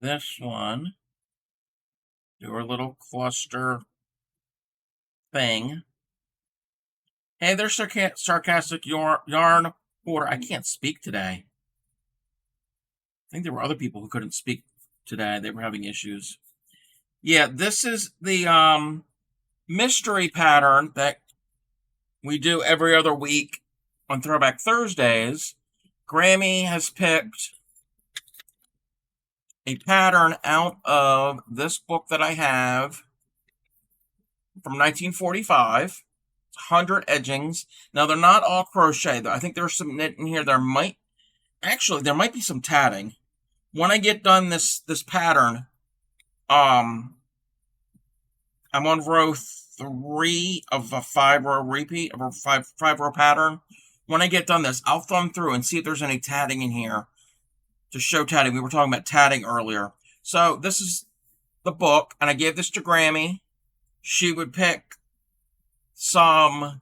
Speaker 1: This one, do our little cluster thing. Hey, there's sarcastic yarn order. I can't speak today. I think there were other people who couldn't speak today. They were having issues. Yeah, this is the mystery pattern that we do every other week on Throwback Thursdays. Grammy has picked a pattern out of this book that I have from 1945. 100 edgings. Now, they're not all crochet. I think there's some knit in here. There might be some tatting. When I get done this pattern, I'm on row 3 of a 5-row repeat of a 5-row pattern. When I get done this, I'll thumb through and see if there's any tatting in here to show tatting. We were talking about tatting earlier. So this is the book, and I gave this to Grammy. She would pick some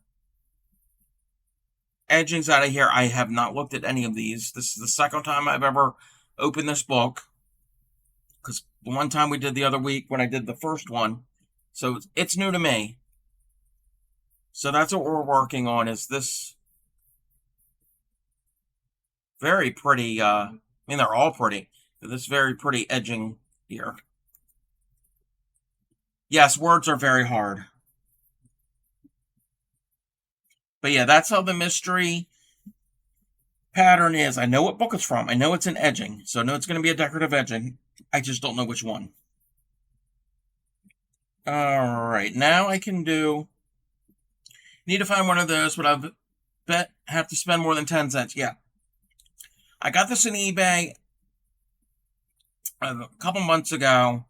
Speaker 1: edgings out of here. I have not looked at any of these. This is the second time I've ever opened this book, because the one time we did the other week when I did the first one. So it's new to me. So that's what we're working on, is this very pretty, I mean, they're all pretty, but this very pretty edging here. Yes, words are very hard. But yeah, that's how the mystery pattern is. I know what book it's from. I know it's an edging. So I know it's going to be a decorative edging. I just don't know which one. Alright, now I can do... Need to find one of those, but I bet have to spend more than 10 cents. Yeah. I got this on eBay a couple months ago.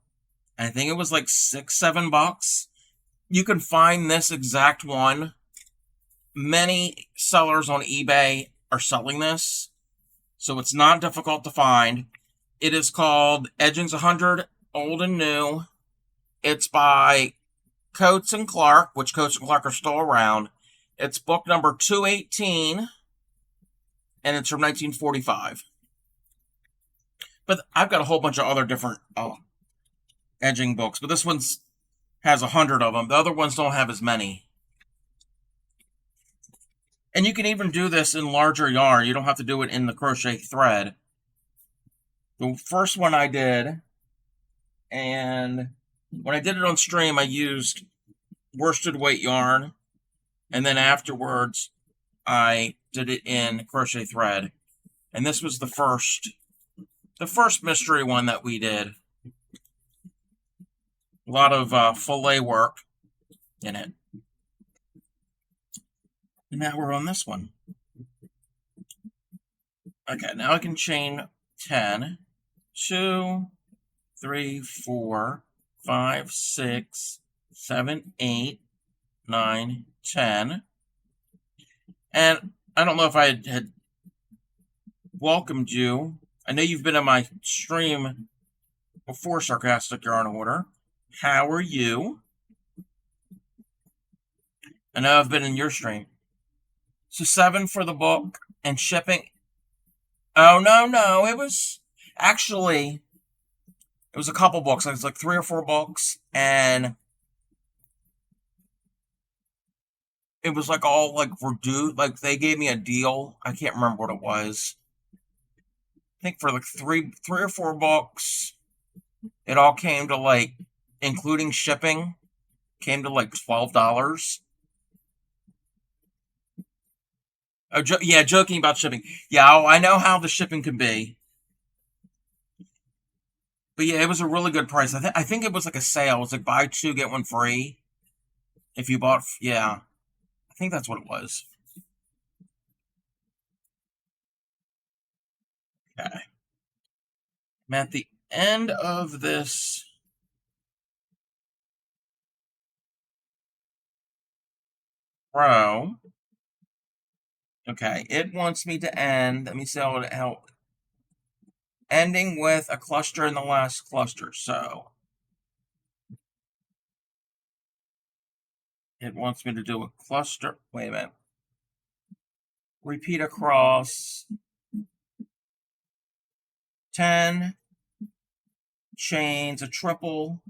Speaker 1: I think it was like $6-7. You can find this exact one. Many sellers on eBay are selling this, so it's not difficult to find. It is called Edgings 100 Old and New. It's by Coates and Clark, which Coates and Clark are still around. It's book number 218, and it's from 1945. But I've got a whole bunch of other different edging books, but this one's has 100 of them. The other ones don't have as many. And you can even do this in larger yarn. You don't have to do it in the crochet thread. The first one I did, and when I did it on stream, I used worsted weight yarn, and then afterwards I did it in crochet thread. And this was the first mystery one that we did. A lot of fillet work in it. And now we're on this one. Okay, now I can chain 10, 2, 3, 4, 5, 6, 7, 8, 9, 10. And I don't know if I had welcomed you. I know you've been in my stream before, Sarcastic Yarn Order. How are you? I know I've been in your stream. So 7 for the book and shipping. Oh, no. It was actually, it was a couple books. It was like 3 or 4 books. And it was like all like reduced. Like they gave me a deal. I can't remember what it was. I think for like three or 4 books, it all came to like, including shipping, came to like $12. Oh, yeah, joking about shipping. Yeah, I know how the shipping can be. But yeah, it was a really good price. I think it was like a sale. It was like buy 2 get 1 free if you bought. Yeah, I think that's what it was. Okay, I'm at the end of this row. Okay, it wants me to end. Let me see how ending with a cluster in the last cluster. So it wants me to do a cluster. Wait a minute. Repeat across 10 chains, a triple,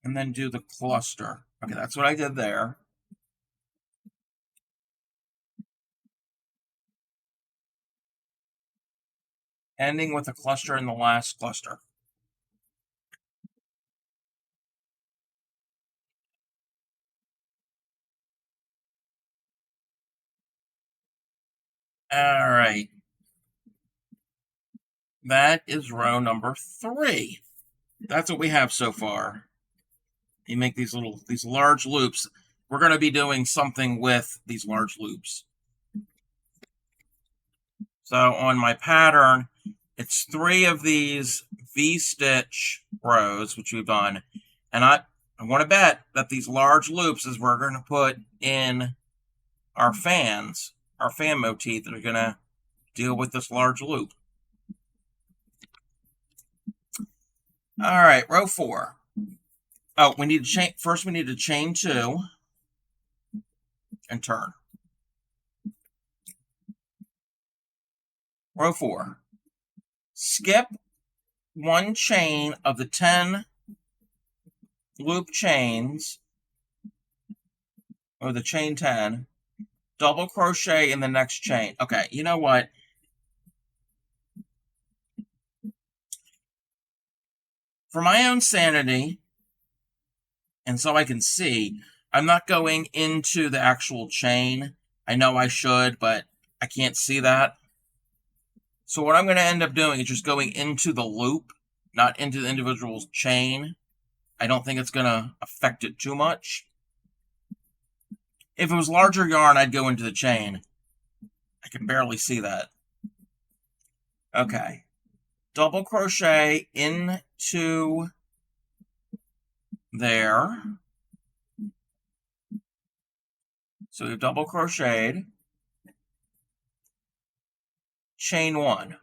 Speaker 1: and then do the cluster. Okay, that's what I did there. Ending with a cluster in the last cluster. All right. That is row number 3. That's what we have so far. You make these large loops. We're going to be doing something with these large loops. So on my pattern, it's 3 of these V-stitch rows, which we've done. And I want to bet that these large loops is we're going to put in our fans, our fan motif that are going to deal with this large loop. All right, row 4. Oh, we need to chain. First, we need to chain 2 and turn. Row 4. Skip 1 chain of the 10 loop chains, or the chain 10. Double crochet in the next chain. Okay, you know what? For my own sanity, and so I can see, I'm not going into the actual chain. I know I should, but I can't see that. So what I'm going to end up doing is just going into the loop, not into the individual chain. I don't think it's going to affect it too much. If it was larger yarn, I'd go into the chain. I can barely see that. Okay. Double crochet into there. So we've double crocheted. Chain 1.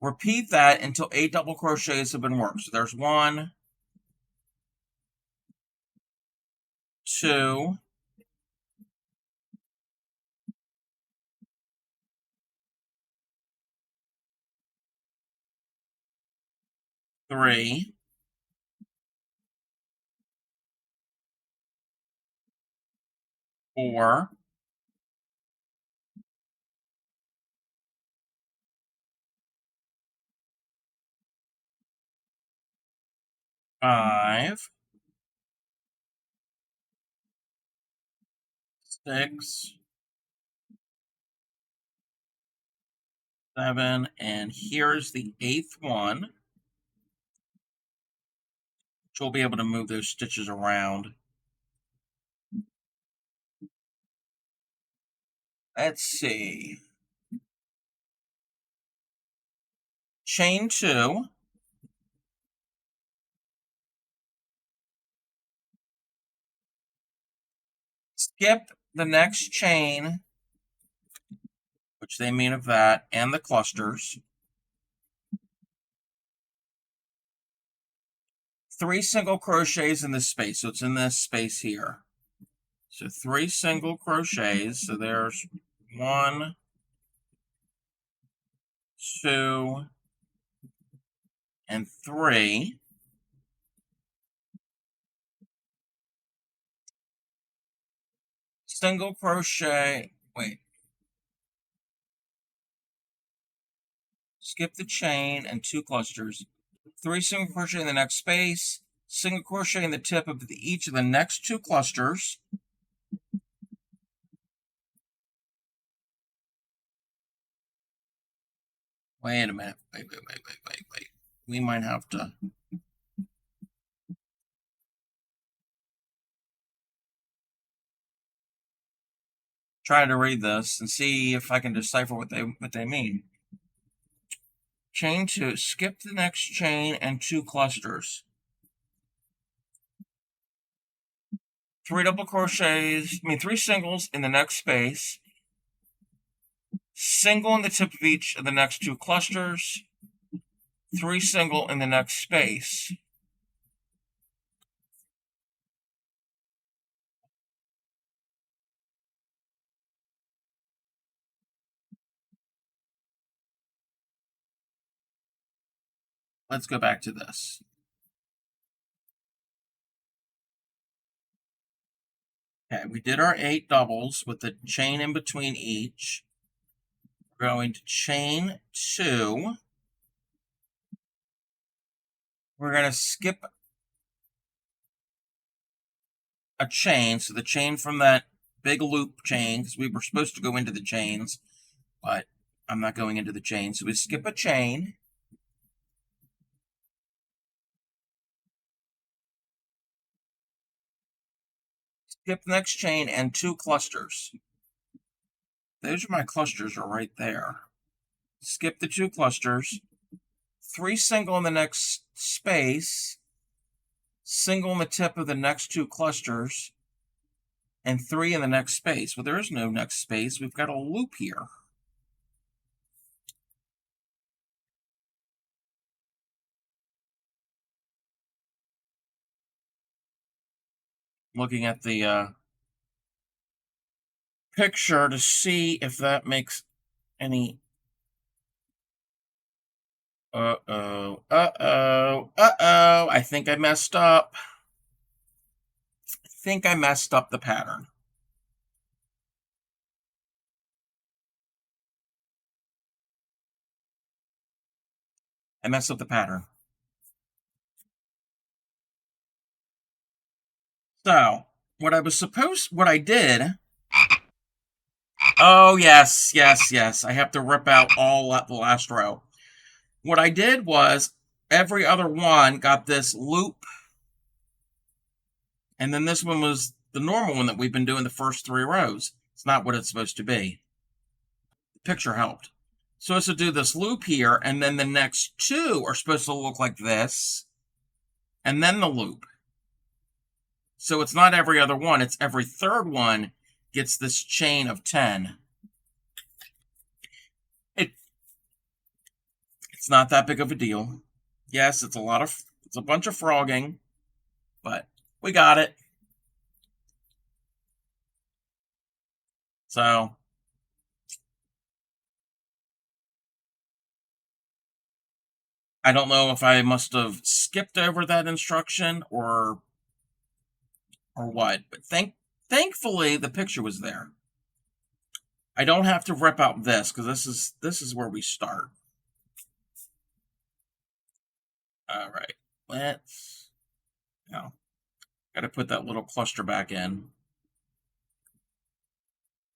Speaker 1: Repeat that until 8 double crochets have been worked. So there's 1, 2, 3, 4, 5, 6, 7, and here's the 8th one, which we'll be able to move those stitches around. let's see, chain 2, skip the next chain, which they mean of that, and the clusters, 3 single crochets in this space, so it's in this space here. So 3 single crochets, so there's 1, 2, and 3. Single crochet, wait, skip the chain and 2 clusters, 3 single crochet in the next space, single crochet in the tip of each of the next 2 clusters. Wait a minute, wait. We might have to try to read this and see if I can decipher what they mean. Chain 2, skip the next chain and 2 clusters. 3 double crochets, 3 singles in the next space, single in the tip of each of the next 2 clusters, 3 single in the next space. Let's go back to this. Okay, we did our 8 doubles with the chain in between each. We're going to chain 2. We're going to skip a chain, so the chain from that big loop chain, because we were supposed to go into the chains, but I'm not going into the chain. So we skip a chain. Skip the next chain and 2 clusters. Those are my clusters are right there. Skip the 2 clusters. 3 single in the next space. Single in the tip of the next 2 clusters. And 3 in the next space. Well, there is no next space. We've got a loop here. Looking at the picture to see if that makes any. Uh-oh. I think I messed up. The pattern. I messed up the pattern. So, what I did. Oh, yes. I have to rip out all the last row. What I did was every other one got this loop, and then this one was the normal one that we've been doing the first 3 rows. It's not what it's supposed to be. The picture helped. So it's to do this loop here, and then the next 2 are supposed to look like this, and then the loop. So it's not every other one, it's every third one gets this chain of 10. It's not that big of a deal. Yes, it's a bunch of frogging, but we got it. So I don't know if I must have skipped over that instruction or what, but thankfully the picture was there. I don't have to rip out this because this is where we start. All right, let's now got to put that little cluster back in.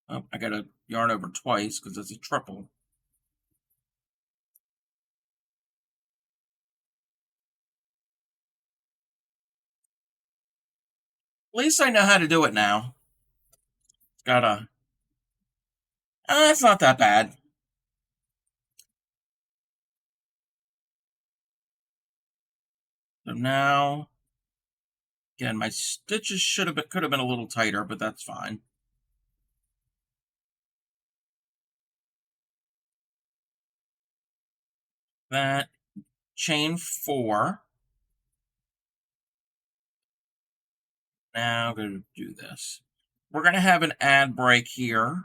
Speaker 1: Oh, I got to yarn over twice because it's a triple. At least I know how to do it now. Gotta It's not that bad. So now, again, my stitches could have been a little tighter, but that's fine. That chain 4. Now I'm going to do this. We're going to have an ad break here.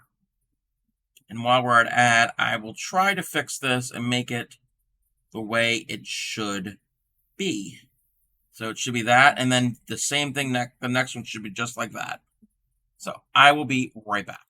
Speaker 1: And while we're at ad, I will try to fix this and make it the way it should be. So it should be that, and then the same thing, the next one should be just like that. So I will be right back.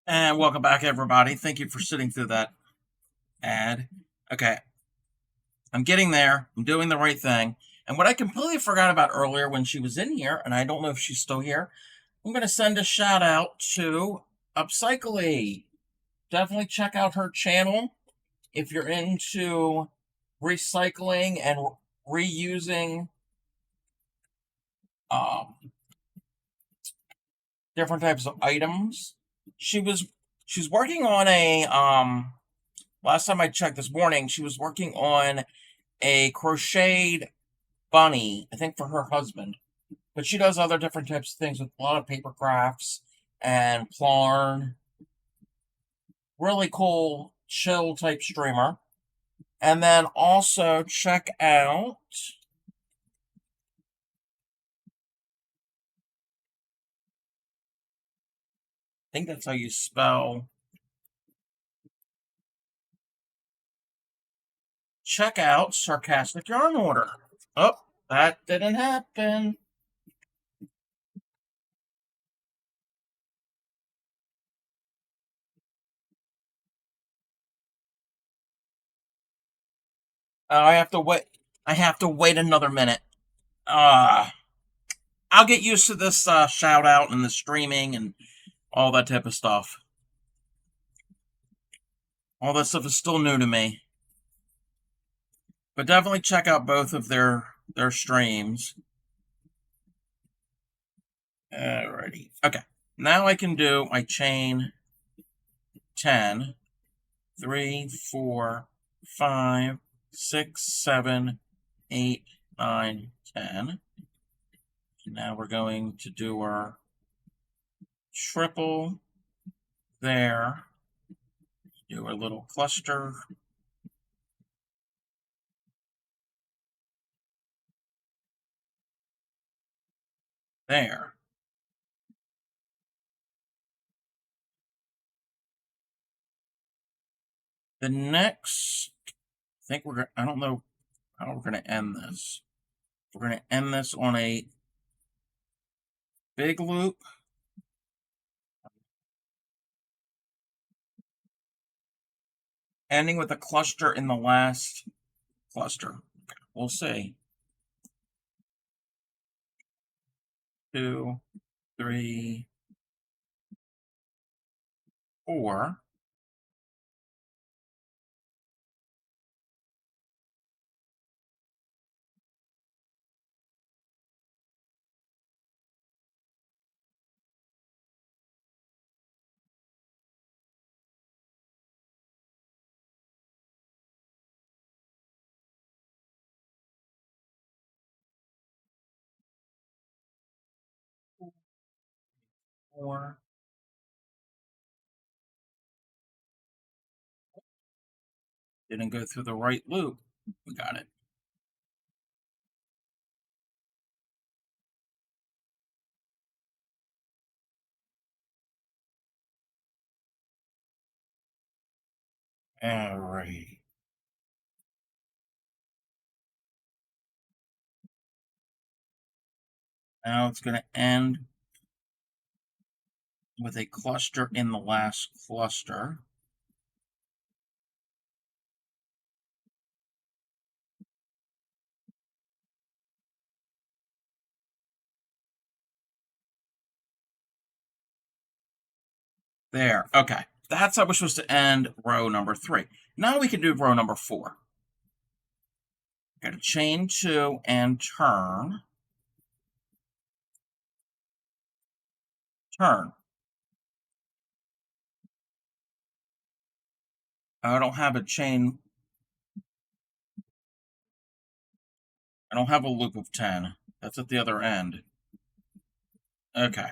Speaker 1: And welcome back, everybody. Thank you for sitting through that ad. Okay, I'm getting there. I'm doing the right thing. And what I completely forgot about earlier when she was in here, and I don't know if she's still here, I'm going to send a shout out to Upcycly. Definitely check out her channel if you're into recycling and reusing different types of items. She's working on a last time I checked this morning, she was working on a crocheted bunny, I think for her husband. But she does other different types of things with a lot of paper crafts and plarn. Really cool, chill type streamer. And then also check out. I think that's how you spell. Check out Sarcastic Yarn Order. Oh, that didn't happen. I have to wait. I have to wait another minute. I'll get used to this shout out and the streaming and all that type of stuff. All that stuff is still new to me. But definitely check out both of their streams. Alrighty. Okay. Now I can do my chain 10, 3, 4, 5, 6, 7, 8, 9, 10. Now we're going to do our triple there. Do our little cluster. There. The next, I think I don't know how we're going to end this. We're going to end this on a big loop. Ending with a cluster in the last cluster. We'll see. 2, 3, 4. Four. Didn't go through the right loop. We got it. All right. Now it's going to end with a cluster in the last cluster. There. Okay. That's how we're supposed to end row number 3. Now we can do row number 4. Got to chain 2 and turn. Turn. I don't have a chain. I don't have a loop of 10. That's at the other end. Okay.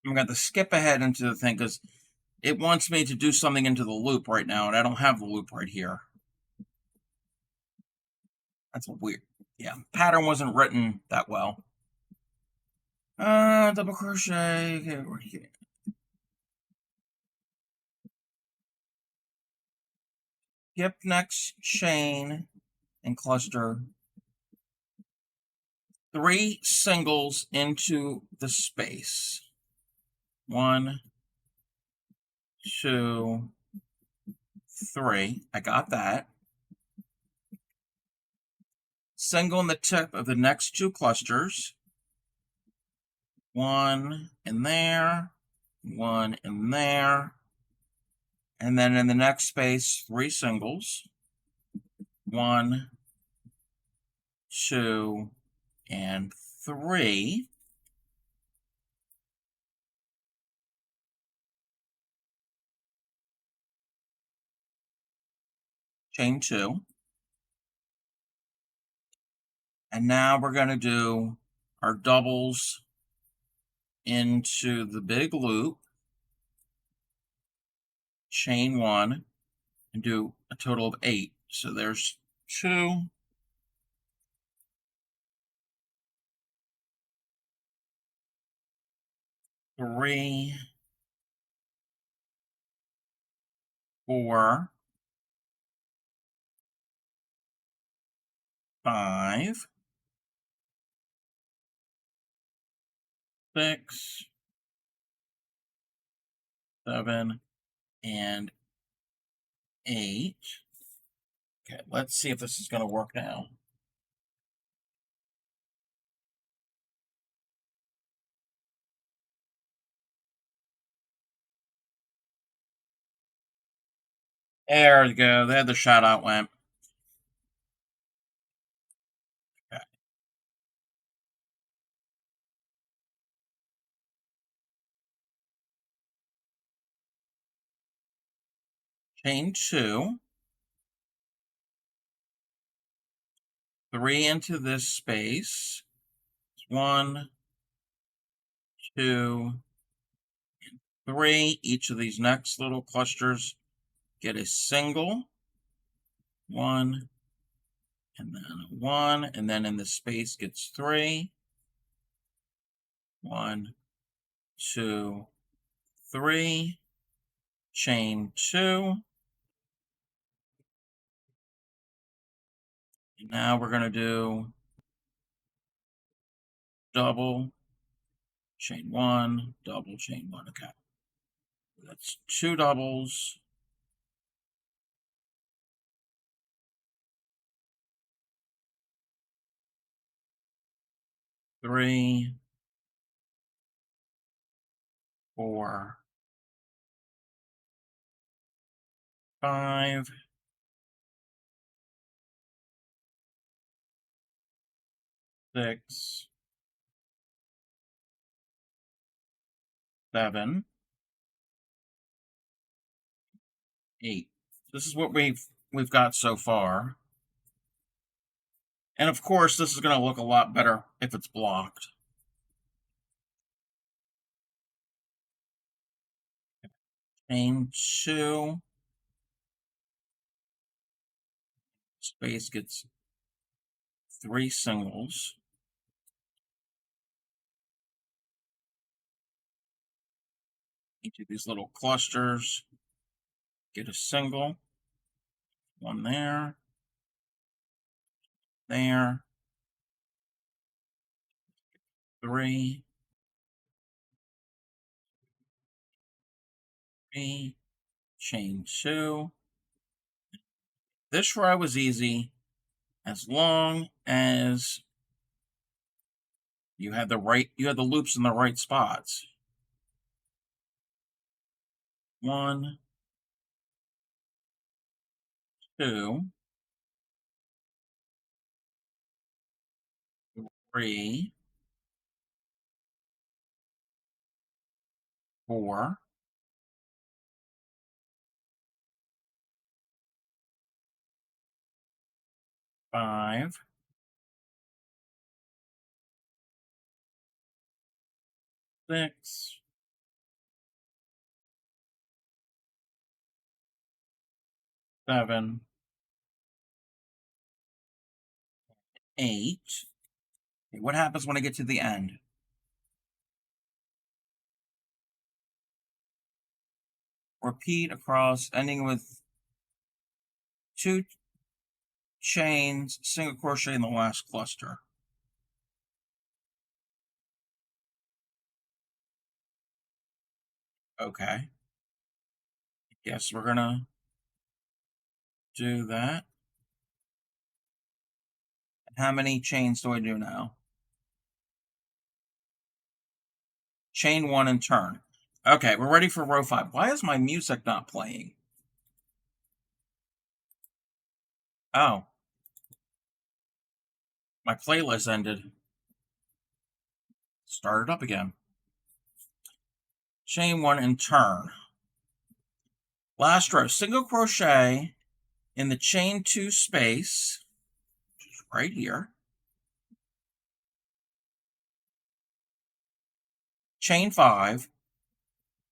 Speaker 1: I'm going to skip ahead into the thing because it wants me to do something into the loop right now, and I don't have the loop right here. That's weird. Yeah, pattern wasn't written that well. Double crochet. Okay, right here. Skip next chain and cluster 3 singles into the space. 1, 2, 3. I got that. Single in the tip of the next 2 clusters. 1 in there, 1 in there. And then in the next space, 3 singles. 1, 2, and 3. Chain 2. And now we're going to do our doubles into the big loop, chain 1, and do a total of 8. So there's 2, 3, 4, 5, 6, 7, and 8. Okay, let's see if this is going to work now. There we go. There the shout out went. Okay. Chain 2, 3 into this space. 1, 2, 3. Each of these next little clusters get a single. 1, and then a 1, and then in the space gets 3. 1, 2, 3. Chain 2. And now we're going to do double, chain 1, double, chain 1. Okay. That's 2 doubles. 3, 4, 5, 6, 7, 8. This is what we've got so far. And of course, this is going to look a lot better if it's blocked. Chain 2. Space gets 3 singles. Each of these little clusters get a single. 1 there, there, 3, 3, chain 2. This row was easy as long as you had the loops in the right spots. 1, 2, 3, 4, 5, 6, 7, 8. Okay, what happens when I get to the end? Repeat across, ending with 2 chains, single crochet in the last cluster. Okay. Guess we're gonna do that. How many chains do I do now? Chain 1 and turn. Okay, we're ready for row 5. Why is my music not playing? Oh. My playlist ended. Start it up again. Chain 1 and turn. Last row, single crochet in the chain 2 space, which is right here. Chain 5,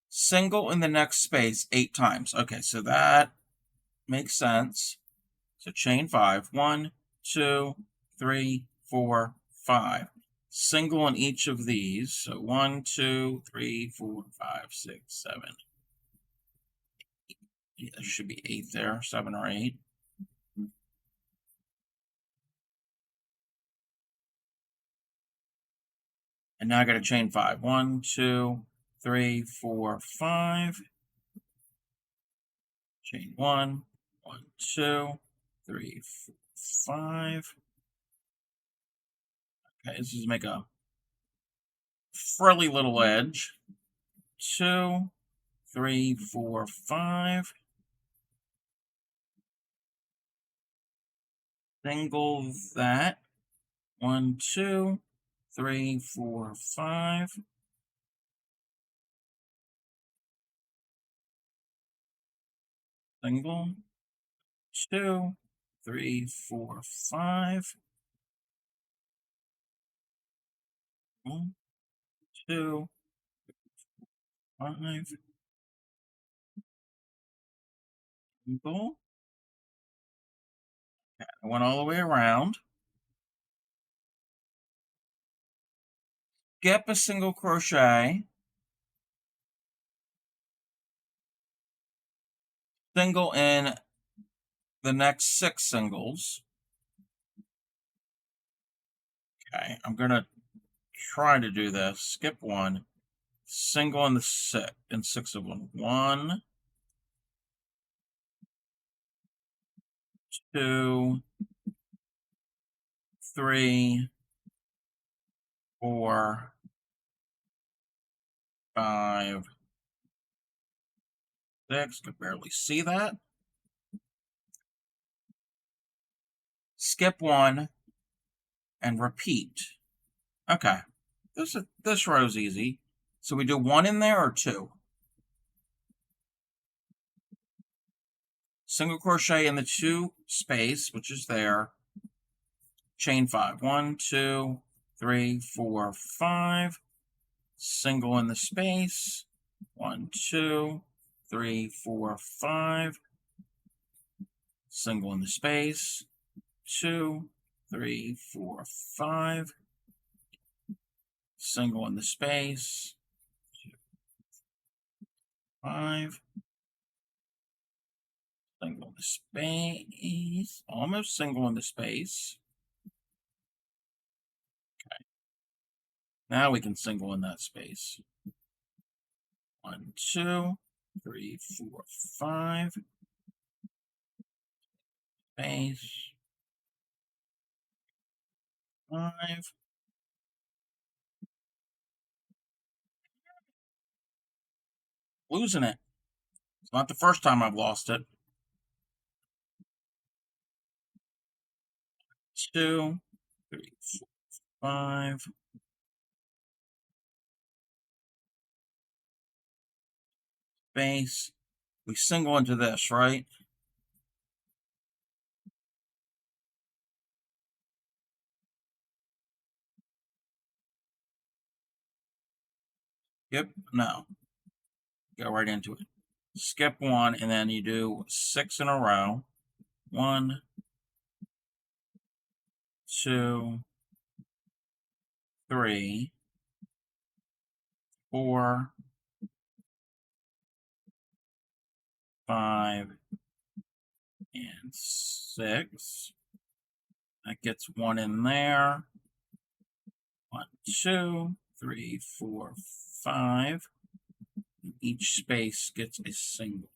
Speaker 1: single in the next space 8 times. Okay, so that makes sense. So chain 5, 1, 2, 3, 4, 5. Single in each of these. So 1, 2, 3, 4, 5, 6, 7. Yeah, there should be 8 there, 7 or 8. And now I got to chain 5. 1, 2, 3, 4, 5. Chain 1, 1, 2, 3, 4, 5. Okay, this is make a frilly little edge. 2, 3, 4, 5. Single that. 1, 2, 3, 4, 5. Single. 2, 3, 4, 5. 1, 2, 5. Single. Okay, I went all the way around. Skip a single crochet. Single in the next 6 singles. Okay, I'm going to try to do this. Skip 1. Single in the 6 of them. 1, 2, 3, 4, 5, 6. Could barely see that. Skip 1 and repeat. Okay, this row's easy. So we do 1 in there or 2? Single crochet in the 2 space, which is there. Chain 5. 1, 2, 3, 4, 5. Single in the space. 1, 2, 3, 4, 5. Single in the space. 2, 3, 4, 5. Single in the space. 5. Single in the space. Almost single in the space. Okay. Now we can single in that space. 1, 2, 3, 4, 5. Space. 5. Losing it. It's not the first time I've lost it. 2, 3, 4, 5. Space. We single into this, right? Yep. No. Go right into it. Skip 1, and then you do 6 in a row. 1, 2, 3, 4, 5, and 6. That gets 1 in there. 1, 2, 3, 4, 5. Each space gets a single.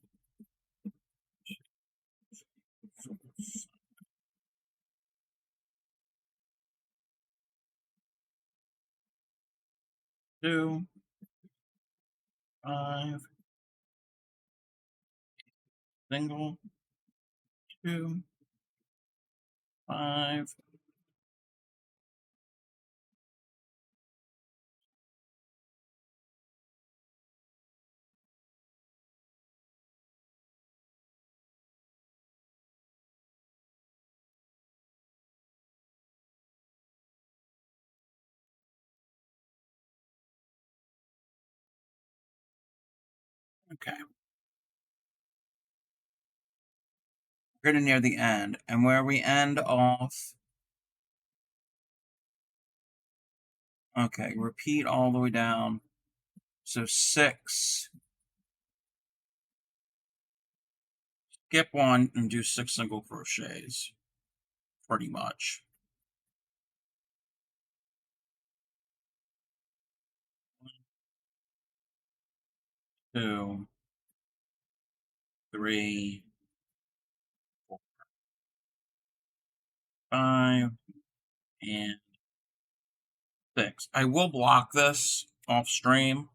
Speaker 1: 2, 5, single, 2, 5, Okay. We're getting near the end. And where we end off, okay, repeat all the way down. So 6, skip 1 and do 6 single crochets, pretty much. 2, 3, 4, 5, and 6. I will block this off stream,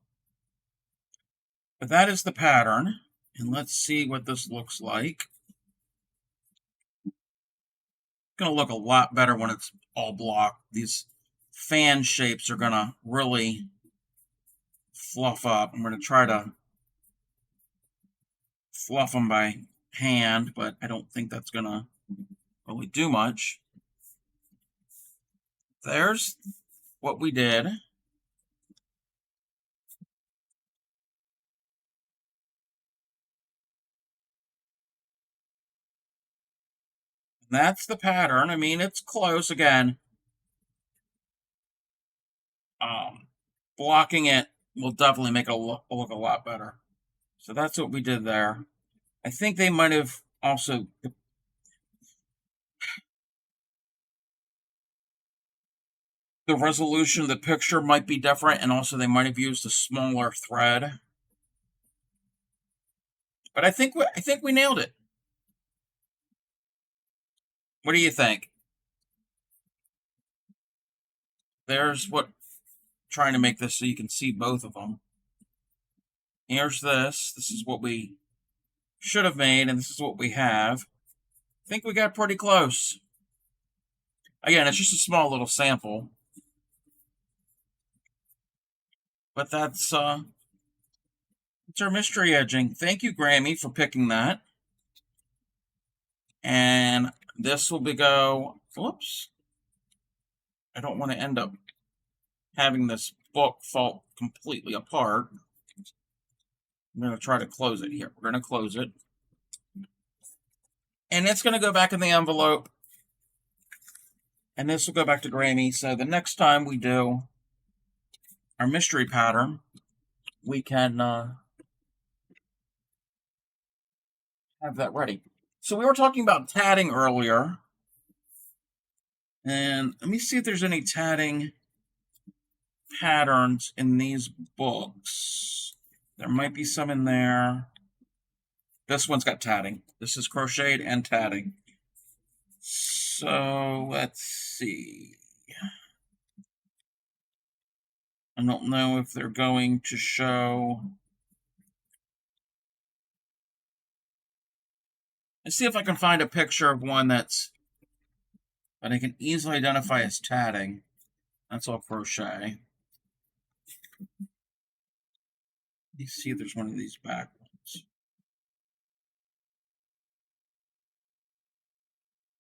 Speaker 1: but that is the pattern. And let's see what this looks like. It's going to look a lot better when it's all blocked. These fan shapes are going to really fluff up. I'm going to try to fluff them by hand, but I don't think that's going to really do much. There's what we did. That's the pattern. I mean, it's close again. Blocking it will definitely make it look a lot better. So that's what we did there. I think they might have also, the resolution of the picture might be different, and also they might have used a smaller thread. But I think we nailed it. What do you think? There's what, trying to make this so you can see both of them. Here's this. This is what we should have made, and this is what we have. I think we got pretty close. Again, it's just a small little sample. But that's it's our mystery edging. Thank you, Grammy, for picking that. And this will go, whoops. I don't want to end up having this book fall completely apart. I'm going to try to close it here. We're going to close it. And it's going to go back in the envelope. And this will go back to Grammy. So the next time we do our mystery pattern, we can have that ready. So we were talking about tatting earlier. And let me see if there's any tatting patterns in these books. There might be some in there. This one's got tatting. This is crocheted and tatting. So let's see. I don't know if they're going to show. Let's see if I can find a picture of one that I can easily identify as tatting. That's all crochet. Let me see if there's one of these back ones.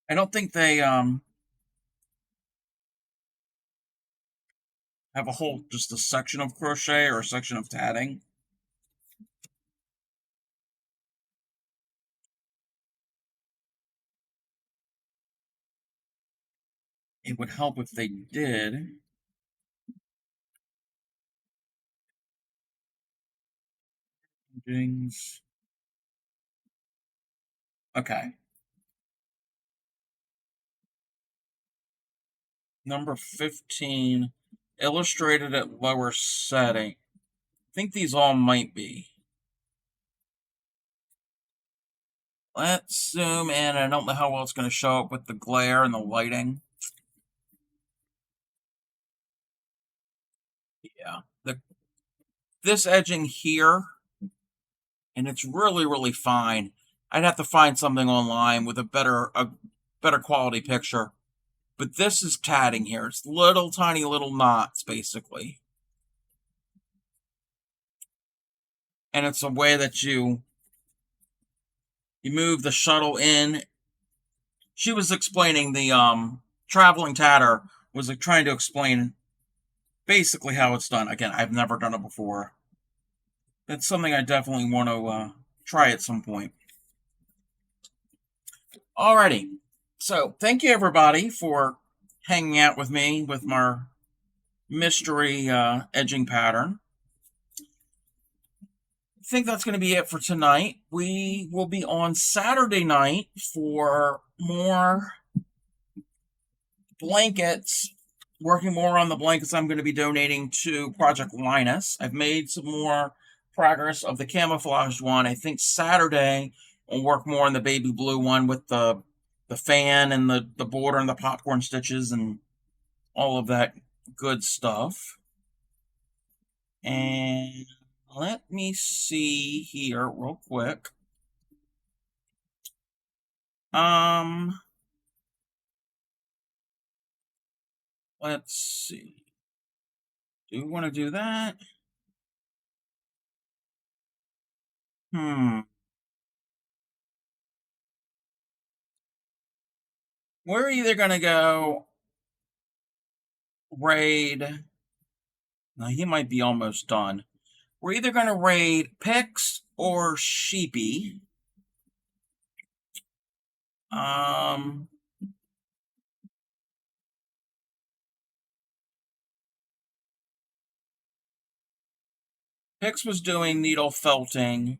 Speaker 1: I don't think they have a whole, just a section of crochet or a section of tatting. It would help if they did. Okay. Number 15, illustrated at lower setting. I think these all might be. Let's zoom in. I don't know how well it's going to show up with the glare and the lighting. Yeah. This edging here, and it's really, really fine. I'd have to find something online with a better quality picture. But this is tatting here. It's little tiny little knots, basically. And it's a way that you move the shuttle in. She was explaining, the traveling tatter was trying to explain basically how it's done. Again, I've never done it before. It's something I definitely want to try at some point. Alrighty. So thank you everybody for hanging out with me with my mystery edging pattern. I think that's going to be it for tonight. We will be on Saturday night for more blankets, working more on the blankets I'm going to be donating to Project Linus. I've made some more progress of the camouflaged one. I think Saturday I'll work more on the baby blue one with the fan and the border and the popcorn stitches and all of that good stuff. And let me see here real quick. Let's see. Do we want to do that? We're either gonna go raid. Now he might be almost done. We're either gonna raid Pix or Sheepy. Pix was doing needle felting,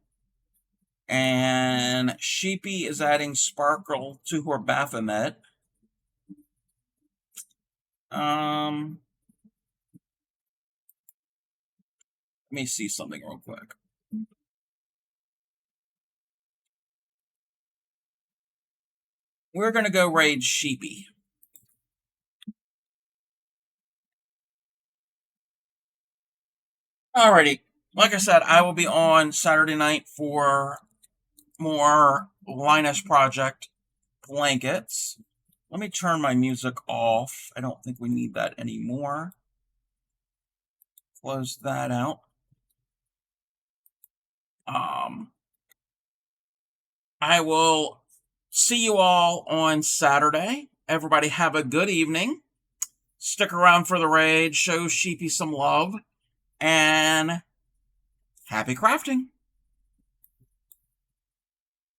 Speaker 1: and Sheepy is adding sparkle to her Baphomet. Let me see something real quick. We're gonna go raid Sheepy. Alrighty. Like I said, I will be on Saturday night for more Linus Project blankets. Let me turn my music off. I don't think we need that anymore. Close that out. I will see you all on Saturday. Everybody have a good evening. Stick around for the raid. Show Sheepy some love. And happy crafting.